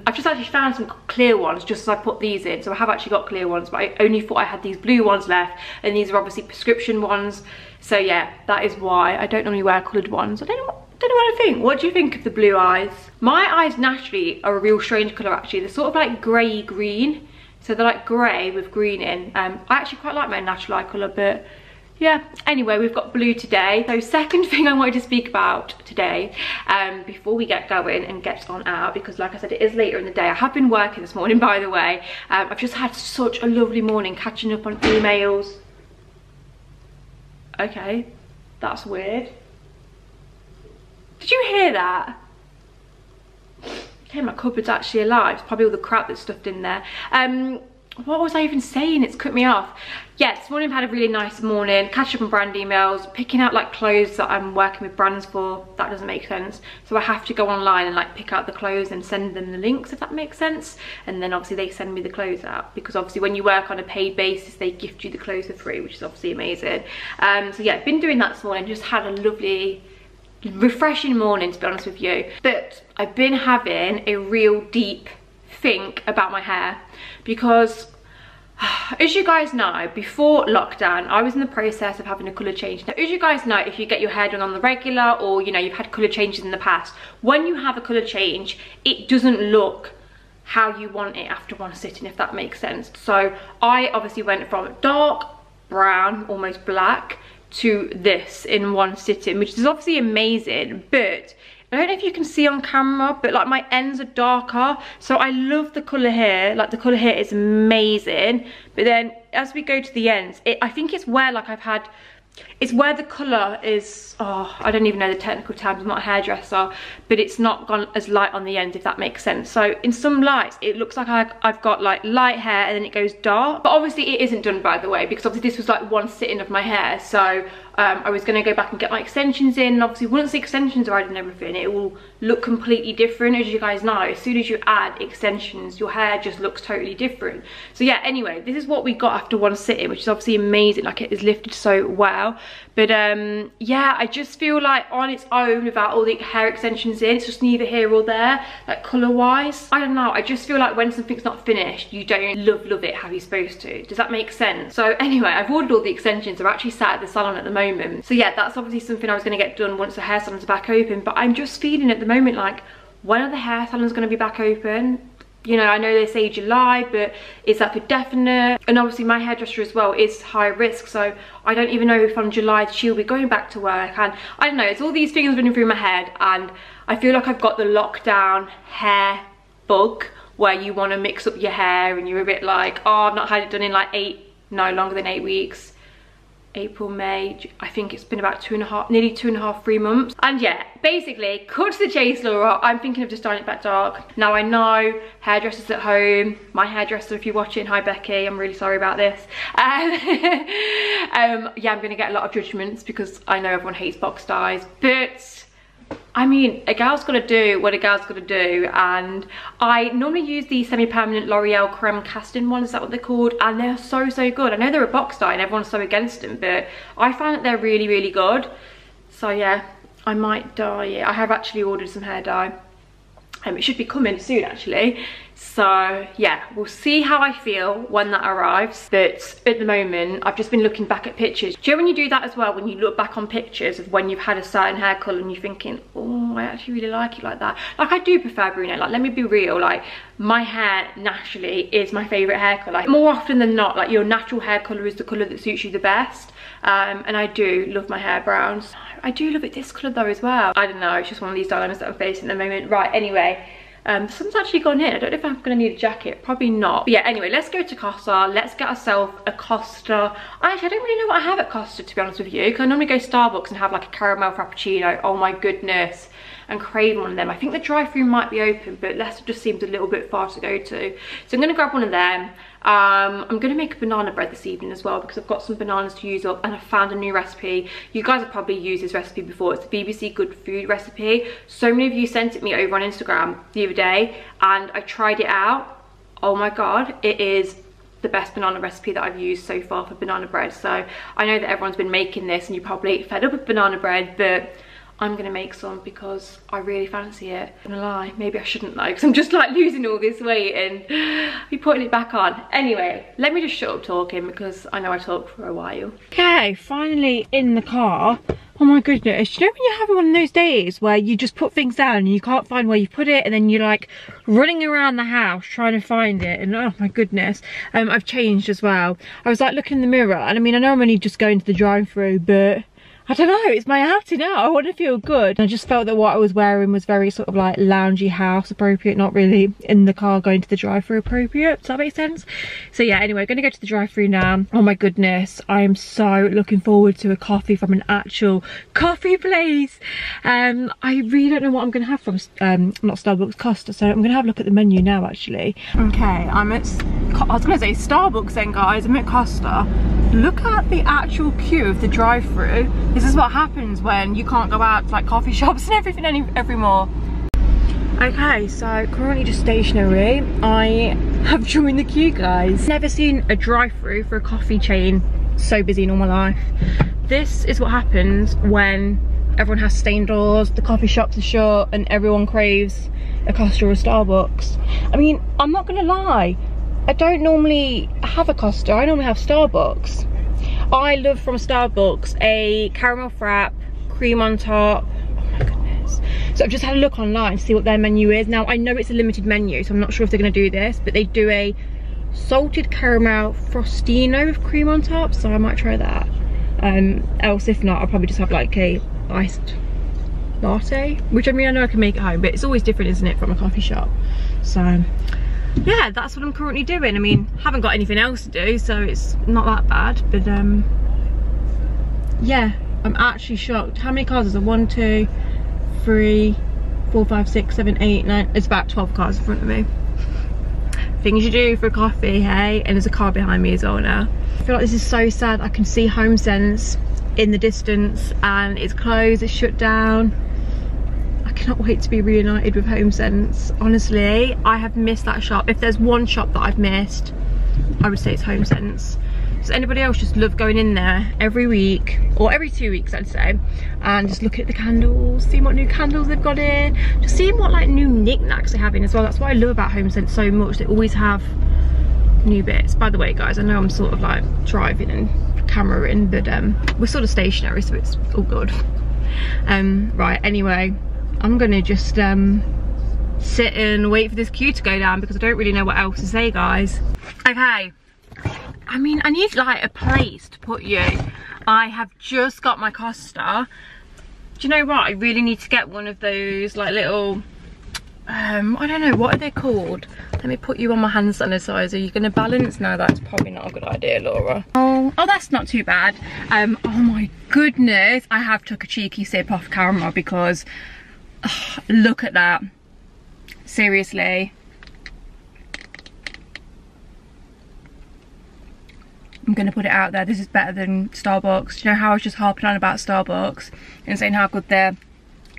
I've just actually found some clear ones just as I put these in. So I have actually got clear ones, but I only thought I had these blue ones left, and these are obviously prescription ones. So yeah, that is why I don't normally wear coloured ones. I don't know what I think. What do you think of the blue eyes? My eyes naturally are a real strange colour actually. They're sort of like grey green. So they're like grey with green in. I actually quite like my natural eye colour, but yeah, anyway, we've got blue today. So second thing I wanted to speak about today, before we get going and get on out, because like I said, it is later in the day. I have been working this morning, by the way. I've just had such a lovely morning catching up on emails. Okay, that's weird. Did you hear that? Okay, my cupboard's actually alive. It's probably all the crap that's stuffed in there. What was I even saying? It's cut me off. Yeah, this morning I've had a really nice morning, catch up on brand emails, picking out like clothes that I'm working with brands for. That doesn't make sense. So I have to go online and like pick out the clothes and send them the links, if that makes sense. And then obviously they send me the clothes out, because obviously when you work on a paid basis, they gift you the clothes for free, which is obviously amazing. So yeah, I've been doing that this morning, just had a lovely, refreshing morning, to be honest with you. But I've been having a real deep think about my hair, because as you guys know, before lockdown I was in the process of having a colour change. Now, as you guys know, if you get your hair done on the regular, or you know, you've had colour changes in the past, when you have a colour change, it doesn't look how you want it after one sitting, if that makes sense. So I obviously went from dark brown, almost black, to this in one sitting, which is obviously amazing. But I don't know if you can see on camera, but like my ends are darker. So I love the colour here. Like the colour here is amazing. But then as we go to the ends, I think it's where like it's where the colour is, oh, I don't even know the technical terms, I'm not a hairdresser, but it's not gone as light on the end, if that makes sense. So in some lights, it looks like I've got like light hair and then it goes dark. But obviously it isn't done, by the way, because obviously this was like one sitting of my hair. So I was gonna go back and get my extensions in, and obviously once the extensions are added and everything, it will look completely different. As you guys know, as soon as you add extensions, your hair just looks totally different. So yeah, anyway, this is what we got after one sitting, which is obviously amazing. Like, it is lifted so well. well. But yeah, I just feel like on its own, without all the hair extensions in, it's just neither here or there, like colour wise. I don't know, I just feel like when something's not finished, you don't love it how you're supposed to. Does that make sense? So anyway, I've ordered all the extensions. They're actually sat at the salon at the moment. So yeah, that's obviously something I was going to get done once the hair salons are back open. But I'm just feeling at the moment like, when are the hair salons going to be back open? You know, I know they say July, but is that for definite? And obviously my hairdresser as well is high risk, so I don't even know if on July she'll be going back to work. And I don't know, it's all these things running through my head, and I feel like I've got the lockdown hair bug, where you want to mix up your hair and you're a bit like, oh, I've not had it done in like longer than 8 weeks. April, May, I think it's been about nearly 2.5, 3 months. And yeah, basically, cut to the chase, Laura, I'm thinking of just dyeing it back dark. Now I know, hairdressers at home, my hairdresser, if you're watching, hi Becky, I'm really sorry about this. Yeah, I'm gonna get a lot of judgments because I know everyone hates box dyes, but I mean, a gal's gotta do what a gal's gotta do, and I normally use the semi-permanent L'Oreal Creme Casting one, is that what they're called? And they're so good. I know they're a box dye and everyone's so against them, but I find that they're really good. So yeah, I might dye it. I have actually ordered some hair dye. It should be coming soon actually. So yeah, we'll see how I feel when that arrives. But at the moment, I've just been looking back at pictures. Do you know when you do that as well, when you look back on pictures of when you've had a certain hair colour and you're thinking, oh, I actually really like it like that. Like, I do prefer brunette, like, let me be real, like, my hair naturally is my favourite hair colour. Like, more often than not, like, your natural hair colour is the colour that suits you the best. And I do love my hair browns. I do love it this colour though as well. I don't know, it's just one of these dilemmas that I'm facing at the moment. Right, anyway. The sun's actually gone in. I don't know if I'm going to need a jacket. Probably not. But yeah, anyway, let's go to Costa. Let's get ourselves a Costa. Actually, I don't really know what I have at Costa, to be honest with you, because I normally go to Starbucks and have like a caramel frappuccino. Oh my goodness. And crave one of them. I think the drive-thru might be open, but Leicester just seems a little bit far to go to. So I'm going to grab one of them. I'm going to make a banana bread this evening as well, because I've got some bananas to use up and I found a new recipe. You guys have probably used this recipe before. It's the BBC Good Food recipe. So many of you sent it me over on Instagram the other day and I tried it out. Oh my god, it is the best banana recipe that I've used so far for banana bread. So I know that everyone's been making this and you're probably fed up with banana bread, but I'm gonna make some because I really fancy it. I'm gonna lie, maybe I shouldn't though, because I'm just like losing all this weight and be putting it back on. Anyway, let me just shut up talking because I know I talk for a while. Okay, finally in the car. Oh my goodness, you know when you're having one of those days where you just put things down and you can't find where you put it, and then you're like running around the house trying to find it, and oh my goodness. I've changed as well. I was like looking in the mirror, and I mean, I know I'm only just going to the drive-thru, but I don't know, it's my outing now, I want to feel good. I just felt that what I was wearing was very sort of like loungy house appropriate, not really in the car going to the drive-thru appropriate. Does that make sense? So yeah, anyway, going to go to the drive-thru now. Oh my goodness, I am so looking forward to a coffee from an actual coffee place. I really don't know what I'm going to have from, not Starbucks, Costa, so I'm going to have a look at the menu now actually. Okay, I'm at, I was going to say Starbucks then guys, I'm at Costa. Look at the actual queue of the drive-thru. This is what happens when you can't go out to like coffee shops and everything anymore. Okay, so currently just stationary. I have joined the queue, guys. Never seen a drive-thru for a coffee chain so busy in all my life. This is what happens when everyone has to stay indoors, the coffee shops are shut, and everyone craves a Costa or a Starbucks. I mean, I'm not gonna lie, I don't normally have a Costa, I normally have Starbucks. I love from Starbucks a caramel frap, cream on top. Oh my goodness. So I've just had a look online to see what their menu is. Now I know it's a limited menu, so I'm not sure if they're going to do this, but they do a salted caramel frostino with cream on top, so I might try that. Else if not, I'll probably just have like a iced latte, which I mean I know I can make at home, but it's always different, isn't it, from a coffee shop. So yeah, that's what I'm currently doing. I mean, haven't got anything else to do, so it's not that bad, but yeah, I'm actually shocked. How many cars is there? 1, 2, 3, 4, 5, 6, 7, 8, 9. It's about 12 cars in front of me. Things you do for a coffee, hey? And there's a car behind me as well now. I feel like this is so sad. I can see HomeSense in the distance and it's closed, it's shut down. I cannot wait to be reunited with HomeSense. Honestly, I have missed that shop. If there's one shop that I've missed, I would say it's HomeSense. Does anybody else just love going in there every week, or every 2 weeks I'd say, and just looking at the candles, seeing what new candles they've got in, just seeing what like new knickknacks they have in as well. That's what I love about HomeSense so much. They always have new bits. By the way guys, I know I'm sort of like driving and camera in, but we're sort of stationary, so it's all good. Right, anyway, I'm gonna just sit and wait for this queue to go down because I don't really know what else to say, guys. Okay, I mean, I need like a place to put you. I have just got my Costa. Do you know what? I really need to get one of those like little, I don't know, what are they called? Let me put you on my hand sanitizer. Are you gonna balance? No, that's probably not a good idea, Laura. Oh, that's not too bad. Oh my goodness, I have took a cheeky sip off camera because, look at that. Seriously. I'm gonna put it out there, this is better than Starbucks. Do you know how I was just harping on about Starbucks and saying how good their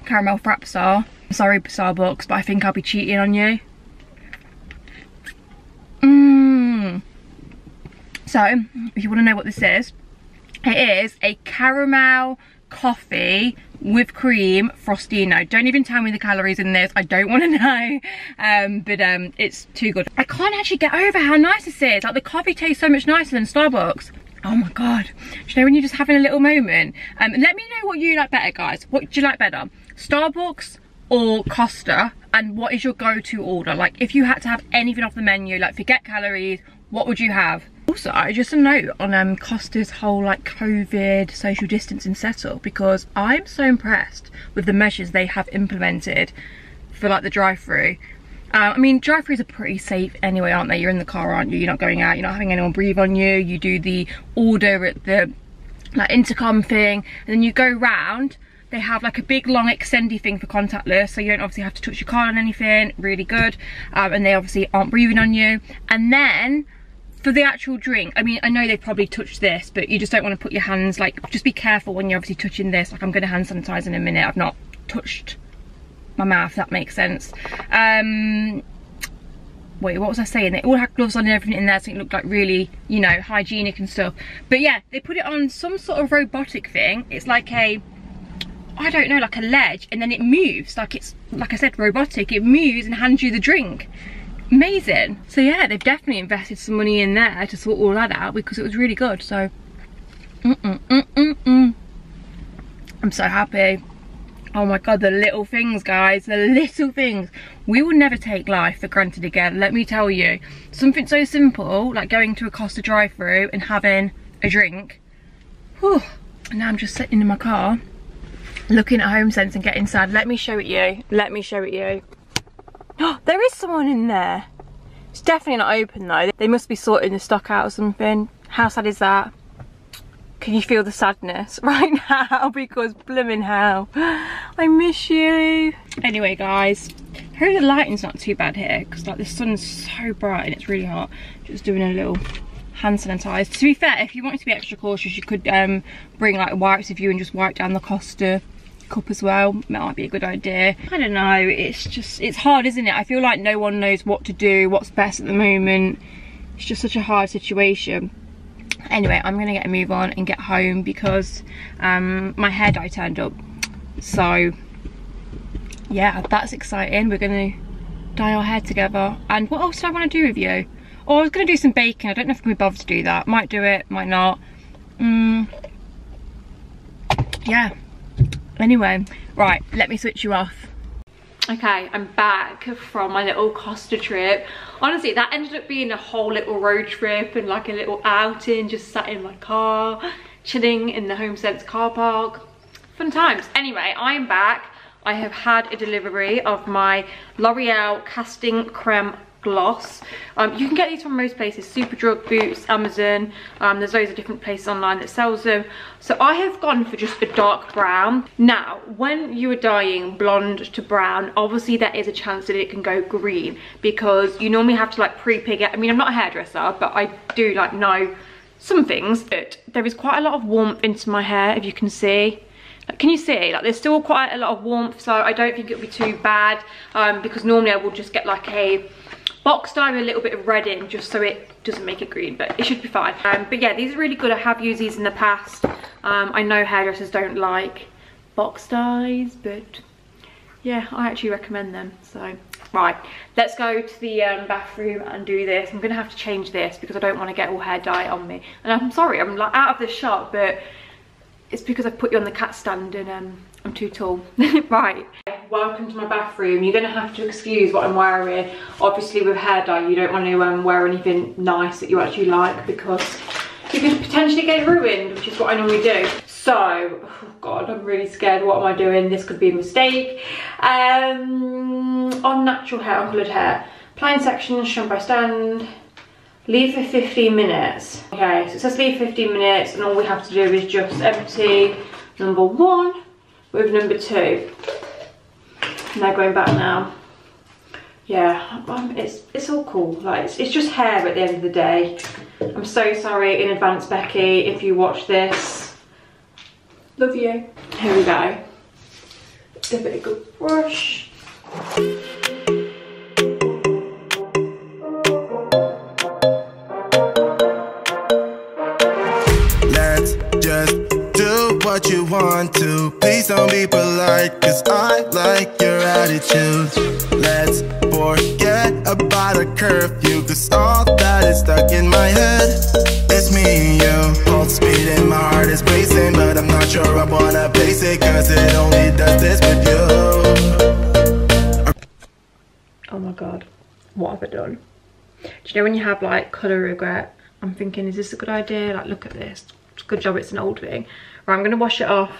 caramel fraps are? I'm sorry Starbucks, but I think I'll be cheating on you. So, if you want to know what this is, it is a caramel coffee with cream frostino. Don't even tell me the calories in this, I don't want to know. But it's too good. I can't actually get over how nice this is. Like, the coffee tastes so much nicer than Starbucks. Oh my god. Do you know when you're just having a little moment? Let me know what you like better, guys. What do you like better? Starbucks or Costa? And what is your go-to order? Like, if you had to have anything off the menu, like forget calories, what would you have? Also, just a note on Costa's whole like COVID social distancing setup, because I'm so impressed with the measures they have implemented for like the drive-through. I mean, drive-throughs are pretty safe anyway, aren't they? You're in the car, aren't you? You're not going out, you're not having anyone breathe on you. You do the order at the like intercom thing, and then you go round. They have like a big long extendy thing for contactless, so you don't obviously have to touch your card on anything. Really good. And they obviously aren't breathing on you. And then for the actual drink, I mean, I know they've probably touched this, but you just don't want to put your hands, like, just be careful when you're obviously touching this. Like, I'm going to hand sanitize in a minute. I've not touched my mouth, if that makes sense. Wait, what was I saying? They all had gloves on and everything in there, so it looked like really, you know, hygienic and stuff. But yeah, they put it on some sort of robotic thing. It's like a, I don't know, like a ledge, and then it moves. Like, it's, like I said, robotic. It moves and hands you the drink. Amazing. So yeah, they've definitely invested some money in there to sort all that out because it was really good. So I'm so happy. Oh my god, the little things, guys, the little things. We will never take life for granted again, let me tell you. Something so simple like going to a Costa drive-through and having a drink. Whew. And now I'm just sitting in my car looking at HomeSense and getting sad. Let me show it you. Let me show it you. Oh, there is someone in there. It's definitely not open though. They must be sorting the stock out or something. How sad is that? Can you feel the sadness right now? Because blimmin' hell, I miss you. Anyway guys, I hope the lighting's not too bad here, because like the sun's so bright and it's really hot. Just doing a little hand sanitize. To be fair, if you wanted to be extra cautious, you could bring like wipes with you and just wipe down the Costa cup as well. That might be a good idea. I don't know, it's just, it's hard, isn't it? I feel like no one knows what to do, what's best at the moment. It's just such a hard situation. Anyway, I'm gonna get a move on and get home because my hair dye turned up. So yeah, that's exciting. We're gonna dye our hair together. And what else did I want to do with you? Oh, I was gonna do some baking. I don't know if I'm gonna be bothered to do that. Might do it, might not. Yeah. Anyway, right, let me switch you off. Okay, I'm back from my little Costa trip. Honestly, that ended up being a whole little road trip and like a little outing, just sat in my car, chilling in the HomeSense car park. Fun times. Anyway, I am back. I have had a delivery of my L'Oreal Casting Creme Gloss. You can get these from most places, Superdrug, Boots, Amazon. There's loads of different places online that sells them. So I have gone for just a dark brown. Now, when you are dyeing blonde to brown, obviously there is a chance that it can go green because you normally have to like pre-pig it. I mean, I'm not a hairdresser, but I do like know some things. But there is quite a lot of warmth into my hair, if you can see. Can you see? Like, there's still quite a lot of warmth, so I don't think it'll be too bad because normally I will just get like a box dye with a little bit of red in, just so it doesn't make it green, but it should be fine. But yeah, these are really good. I have used these in the past. I know hairdressers don't like box dyes, but yeah, I actually recommend them. So right, let's go to the bathroom and do this. I'm gonna have to change this because I don't want to get all hair dye on me. And I'm sorry, I'm like out of the shot, but it's because I've put you on the cat stand and I'm too tall. Right, welcome to my bathroom. You're gonna have to excuse what I'm wearing. Obviously with hair dye, you don't want to wear anything nice that you actually like, because you could potentially get it ruined, which is what I normally do. So, oh God, I'm really scared. What am I doing? This could be a mistake. On natural hair, on coloured hair, applying section, shown by stand, leave for 15 minutes. Okay, so it says leave 15 minutes, and all we have to do is just empty number 1 with number 2. Now going back now. Yeah, it's all cool. Like it's just hair at the end of the day. I'm so sorry in advance, Becky, if you watch this. Love you. Here we go. Give it a good brush. Let's just do what you want to. Please don't be polite, cause I like your attitude. Let's forget about a curfew, cause all that is stuck in my head. It's me and you, pulse speed and my heart is racing, but I'm not sure I wanna face it, cause it only does this with you. Oh my God, what have I done? Do you know when you have like colour regret? I'm thinking, is this a good idea? Like, look at this. It's a good job it's an old thing. Right, I'm gonna wash it off.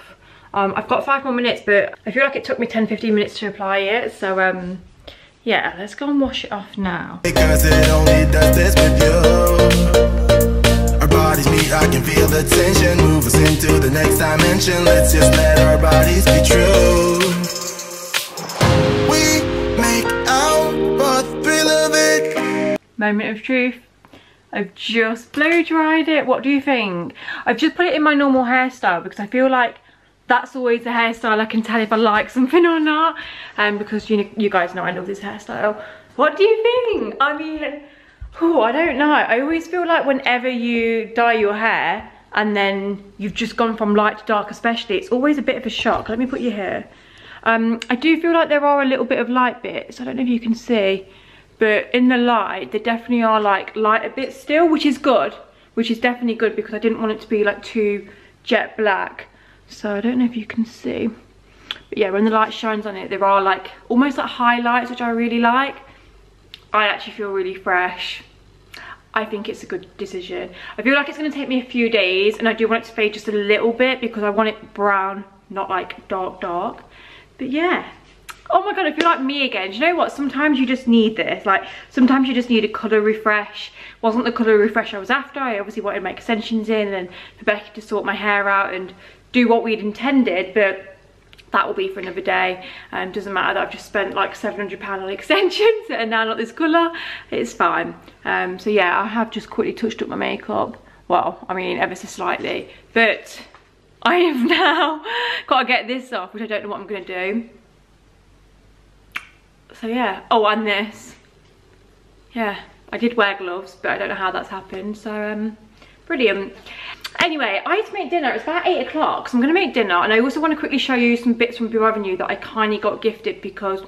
I've got 5 more minutes, but I feel like it took me 10-15 minutes to apply it. So yeah, let's go and wash it off now. Because it only does this with you. Our bodies meet, I can feel the tension. Move us into the next dimension. Let's just let our bodies be true. We make out for the thrill of it. Moment of truth. I've just blow dried it. What do you think? I've just put it in my normal hairstyle because I feel like that's always the hairstyle I can tell if I like something or not. Because you guys know I love this hairstyle. What do you think? I mean, oh, I don't know. I always feel like whenever you dye your hair and then you've just gone from light to dark especially, it's always a bit of a shock. Let me put you here. I do feel like there are a little bit of light bits. I don't know if you can see. But in the light, there definitely are like lighter bits still, which is good. Which is definitely good because I didn't want it to be like too jet black. So I don't know if you can see. But yeah, when the light shines on it, there are like almost like highlights, which I really like. I actually feel really fresh. I think it's a good decision. I feel like it's going to take me a few days, and I do want it to fade just a little bit because I want it brown, not like dark. But yeah. Oh my God, I feel like me again. Do you know what? Sometimes you just need this. Like, sometimes you just need a colour refresh. Wasn't the colour refresh I was after. I obviously wanted my extensions in and for Becky to sort my hair out and do what we'd intended, but that will be for another day. Doesn't matter that I've just spent like £700 on extensions and now not this colour. It's fine. So yeah, I have just quickly touched up my makeup. Well, I mean, ever so slightly. But I have now got to get this off, which I don't know what I'm going to do. So yeah, oh, and this. Yeah, I did wear gloves, but I don't know how that's happened. So brilliant. Anyway, I had to make dinner. It's about 8 o'clock, so I'm going to make dinner. And I also want to quickly show you some bits from Blue Avenue that I kindly got gifted because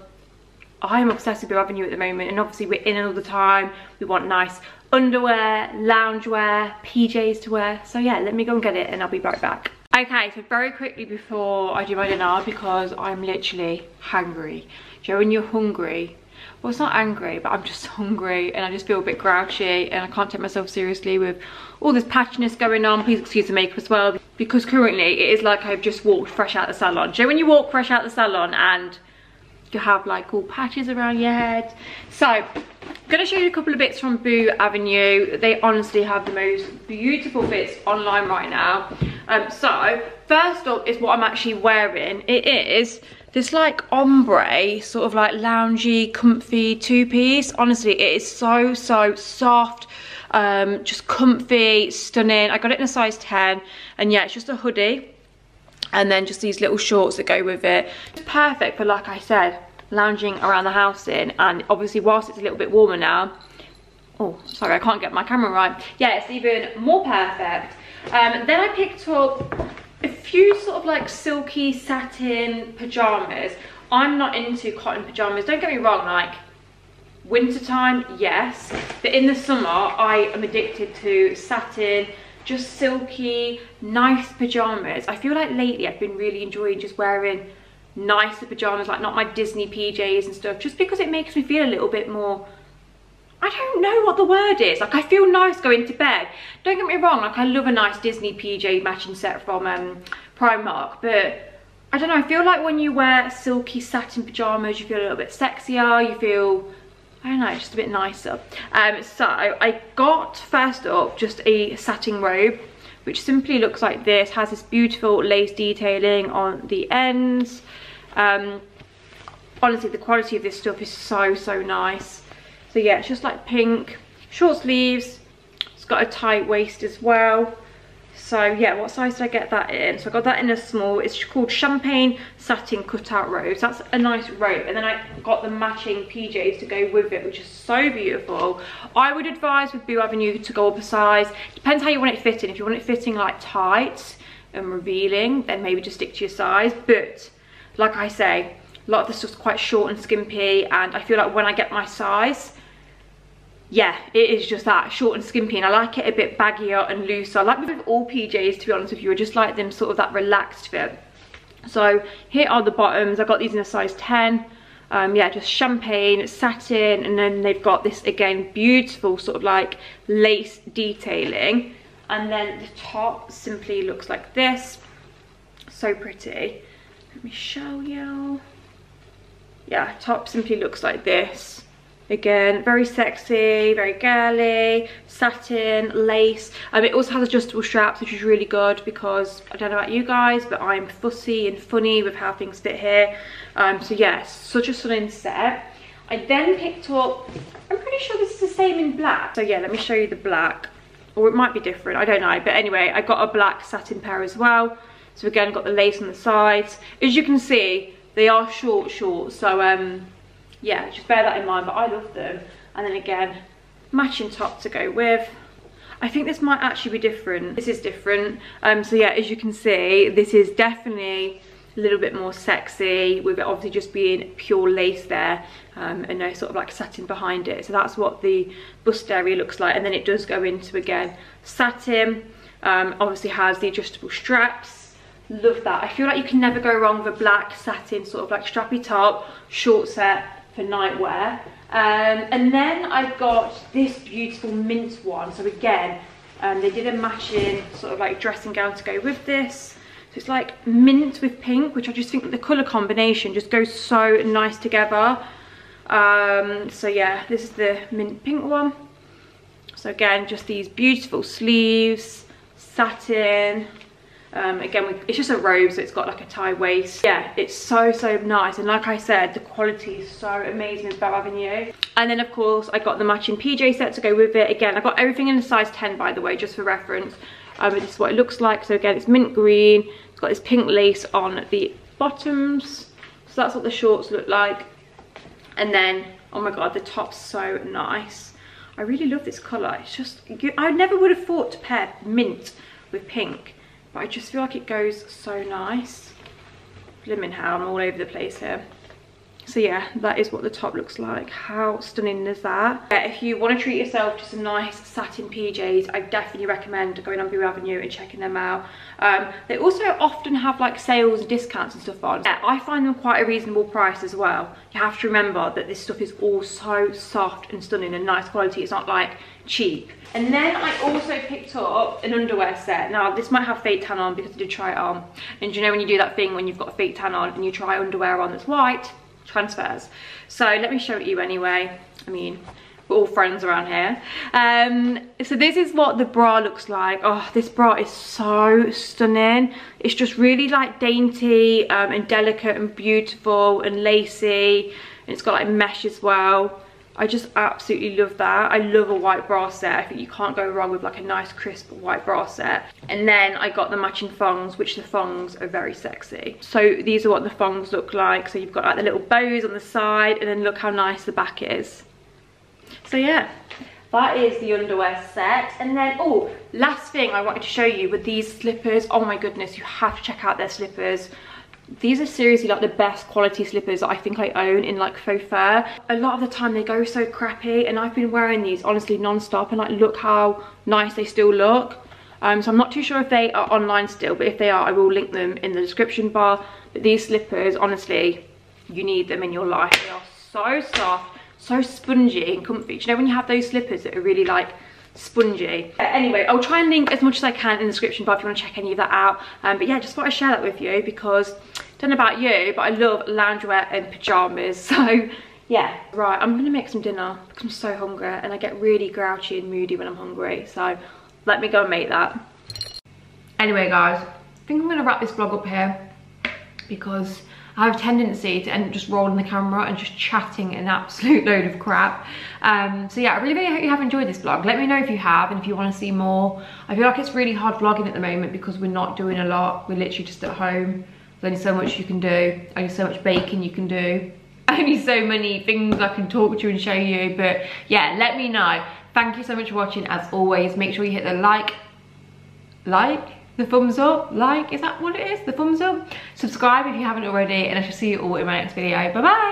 I'm obsessed with Blue Avenue at the moment. And obviously we're in all the time. We want nice underwear, loungewear, PJs to wear. So yeah, let me go and get it and I'll be right back. Okay, so very quickly before I do my dinner, because I'm literally hungry. Do you know when you're hungry? Well, it's not angry, but I'm just hungry and I just feel a bit grouchy and I can't take myself seriously with all this patchiness going on. Please excuse the makeup as well, because currently it is like I've just walked fresh out the salon. Do you know when you walk fresh out the salon and you have like all patches around your head? So I'm gonna show you a couple of bits from Blue Avenue. They honestly have the most beautiful bits online right now. So first up is what I'm actually wearing. It is this like ombre, sort of like loungy, comfy two-piece. Honestly, it is so soft, just comfy, stunning. I got it in a size 10, and yeah, it's just a hoodie and then just these little shorts that go with it. It's perfect for, like I said, lounging around the house in, and obviously whilst it's a little bit warmer now, oh sorry, I can't get my camera right, yeah, it's even more perfect. Then I picked up a few sort of like silky satin pajamas. I'm not into cotton pajamas, don't get me wrong, like wintertime, yes, but in the summer I am addicted to satin, just silky, nice pajamas. I feel like lately I've been really enjoying just wearing nicer pajamas, like not my Disney PJs and stuff, just because it makes me feel a little bit more, I don't know what the word is, like I feel nice going to bed. Don't get me wrong, like I love a nice Disney PJ matching set from Primark, but I don't know, I feel like when you wear silky satin pajamas you feel a little bit sexier, you feel, I don't know, just a bit nicer. So I got first up just a satin robe, which simply looks like this, has this beautiful lace detailing on the ends. Honestly, the quality of this stuff is so nice. So yeah, it's just like pink, short sleeves, it's got a tight waist as well. So yeah, what size did I get that in? So I got that in a small, it's called Champagne Satin Cutout Robe. So that's a nice robe. And then I got the matching PJs to go with it, which is so beautiful. I would advise with Boo Avenue to go up a size. Depends how you want it fitting. If you want it fitting like tight and revealing, then maybe just stick to your size. But like I say, a lot of the stuff's quite short and skimpy, and I feel like when I get my size, yeah, it is just that, short and skimpy, and I like it a bit baggier and looser. I like with all PJs, to be honest with you, I just like them sort of that relaxed fit. So here are the bottoms. I got these in a size 10. Yeah, just champagne, satin, and then they've got this, again, beautiful sort of like lace detailing. And then the top simply looks like this. So pretty. Let me show you. Yeah, top simply looks like this. Again, very sexy, very girly, satin, lace. It also has adjustable straps, which is really good because I don't know about you guys, but I'm fussy and funny with how things fit here. So yeah, such a stunning set. I then picked up, I'm pretty sure this is the same in black. So yeah, let me show you the black. Or it might be different, I don't know. But anyway, I got a black satin pair as well. So again, got the lace on the sides. As you can see, they are short, so yeah, just bear that in mind, but I love them. And then again, matching top to go with. I think this might actually be different. This is different. So yeah, as you can see, this is definitely a little bit more sexy, with it obviously just being pure lace there, and no sort of like satin behind it. So that's what the bust area looks like. And then it does go into, again, satin. Obviously has the adjustable straps. Love that. I feel like you can never go wrong with a black satin sort of like strappy top, short set for night wear. And then I've got this beautiful mint one. So again, they did a matching sort of like dressing gown to go with this. So it's like mint with pink, which I just think that the colour combination just goes so nice together. So yeah, this is the mint pink one. So again, just these beautiful sleeves, satin. Again, it's just a robe, so it's got like a tie waist. Yeah, it's so nice, and like I said, the quality is so amazing with Boo Avenue. And then of course I got the matching PJ set to go with it. Again, I got everything in a size 10, by the way, just for reference. This is what it looks like. So again, it's mint green, it's got this pink lace on the bottoms, so that's what the shorts look like. And then, oh my god, the top's so nice. I really love this colour. It's just, I never would have thought to pair mint with pink, but I just feel like it goes so nice. Blimmin' hell, I'm all over the place here. So yeah, that is what the top looks like. How stunning is that? Yeah, if you want to treat yourself to some nice satin PJs, I definitely recommend going on Boo Avenue and checking them out. They also often have like sales and discounts and stuff on. Yeah, I find them quite a reasonable price as well. You have to remember that this stuff is all so soft and stunning and nice quality. It's not like cheap. And then I also picked up an underwear set. Now this might have fake tan on because I did try it on. And you know when you do that thing when you've got a fake tan on and you try underwear on that's white, transfers. So let me show it you anyway. I mean, we're all friends around here. So this is what the bra looks like. Oh, this bra is so stunning. It's just really like dainty and delicate and beautiful and lacy, and it's got like mesh as well. I just absolutely love that. I love a white bra set. I think you can't go wrong with like a nice crisp white bra set. And then I got the matching thongs, which the thongs are very sexy. So these are what the thongs look like. So you've got like the little bows on the side, and then look how nice the back is. So yeah, that is the underwear set. And then, oh, last thing I wanted to show you with these slippers. Oh my goodness, you have to check out their slippers. These are seriously like the best quality slippers that I think I own in like faux fur. A lot of the time they go so crappy, and I've been wearing these honestly non-stop, and like look how nice they still look. So I'm not too sure if they are online still, but if they are, I will link them in the description bar. But these slippers, honestly, you need them in your life. They are so soft, so spongy and comfy. Do you know when you have those slippers that are really like spongy? Anyway, I'll try and link as much as I can in the description bar if you want to check any of that out. But yeah, just thought I'd share that with you because I don't know about you, but I love loungewear and pajamas. So yeah, right, I'm gonna make some dinner because I'm so hungry, and I get really grouchy and moody when I'm hungry. So let me go and make that. Anyway guys, I think I'm gonna wrap this vlog up here because I have a tendency to end up just rolling the camera and just chatting an absolute load of crap. So yeah, I really hope you have enjoyed this vlog. Let me know if you have, and if you want to see more. I feel like it's really hard vlogging at the moment because we're not doing a lot. We're literally just at home. There's only so much you can do. Only so much baking you can do. Only so many things I can talk to you and show you. But yeah, let me know. Thank you so much for watching. As always, make sure you hit the the thumbs up, is that what it is? The thumbs up. Subscribe if you haven't already, and I shall see you all in my next video. Bye bye.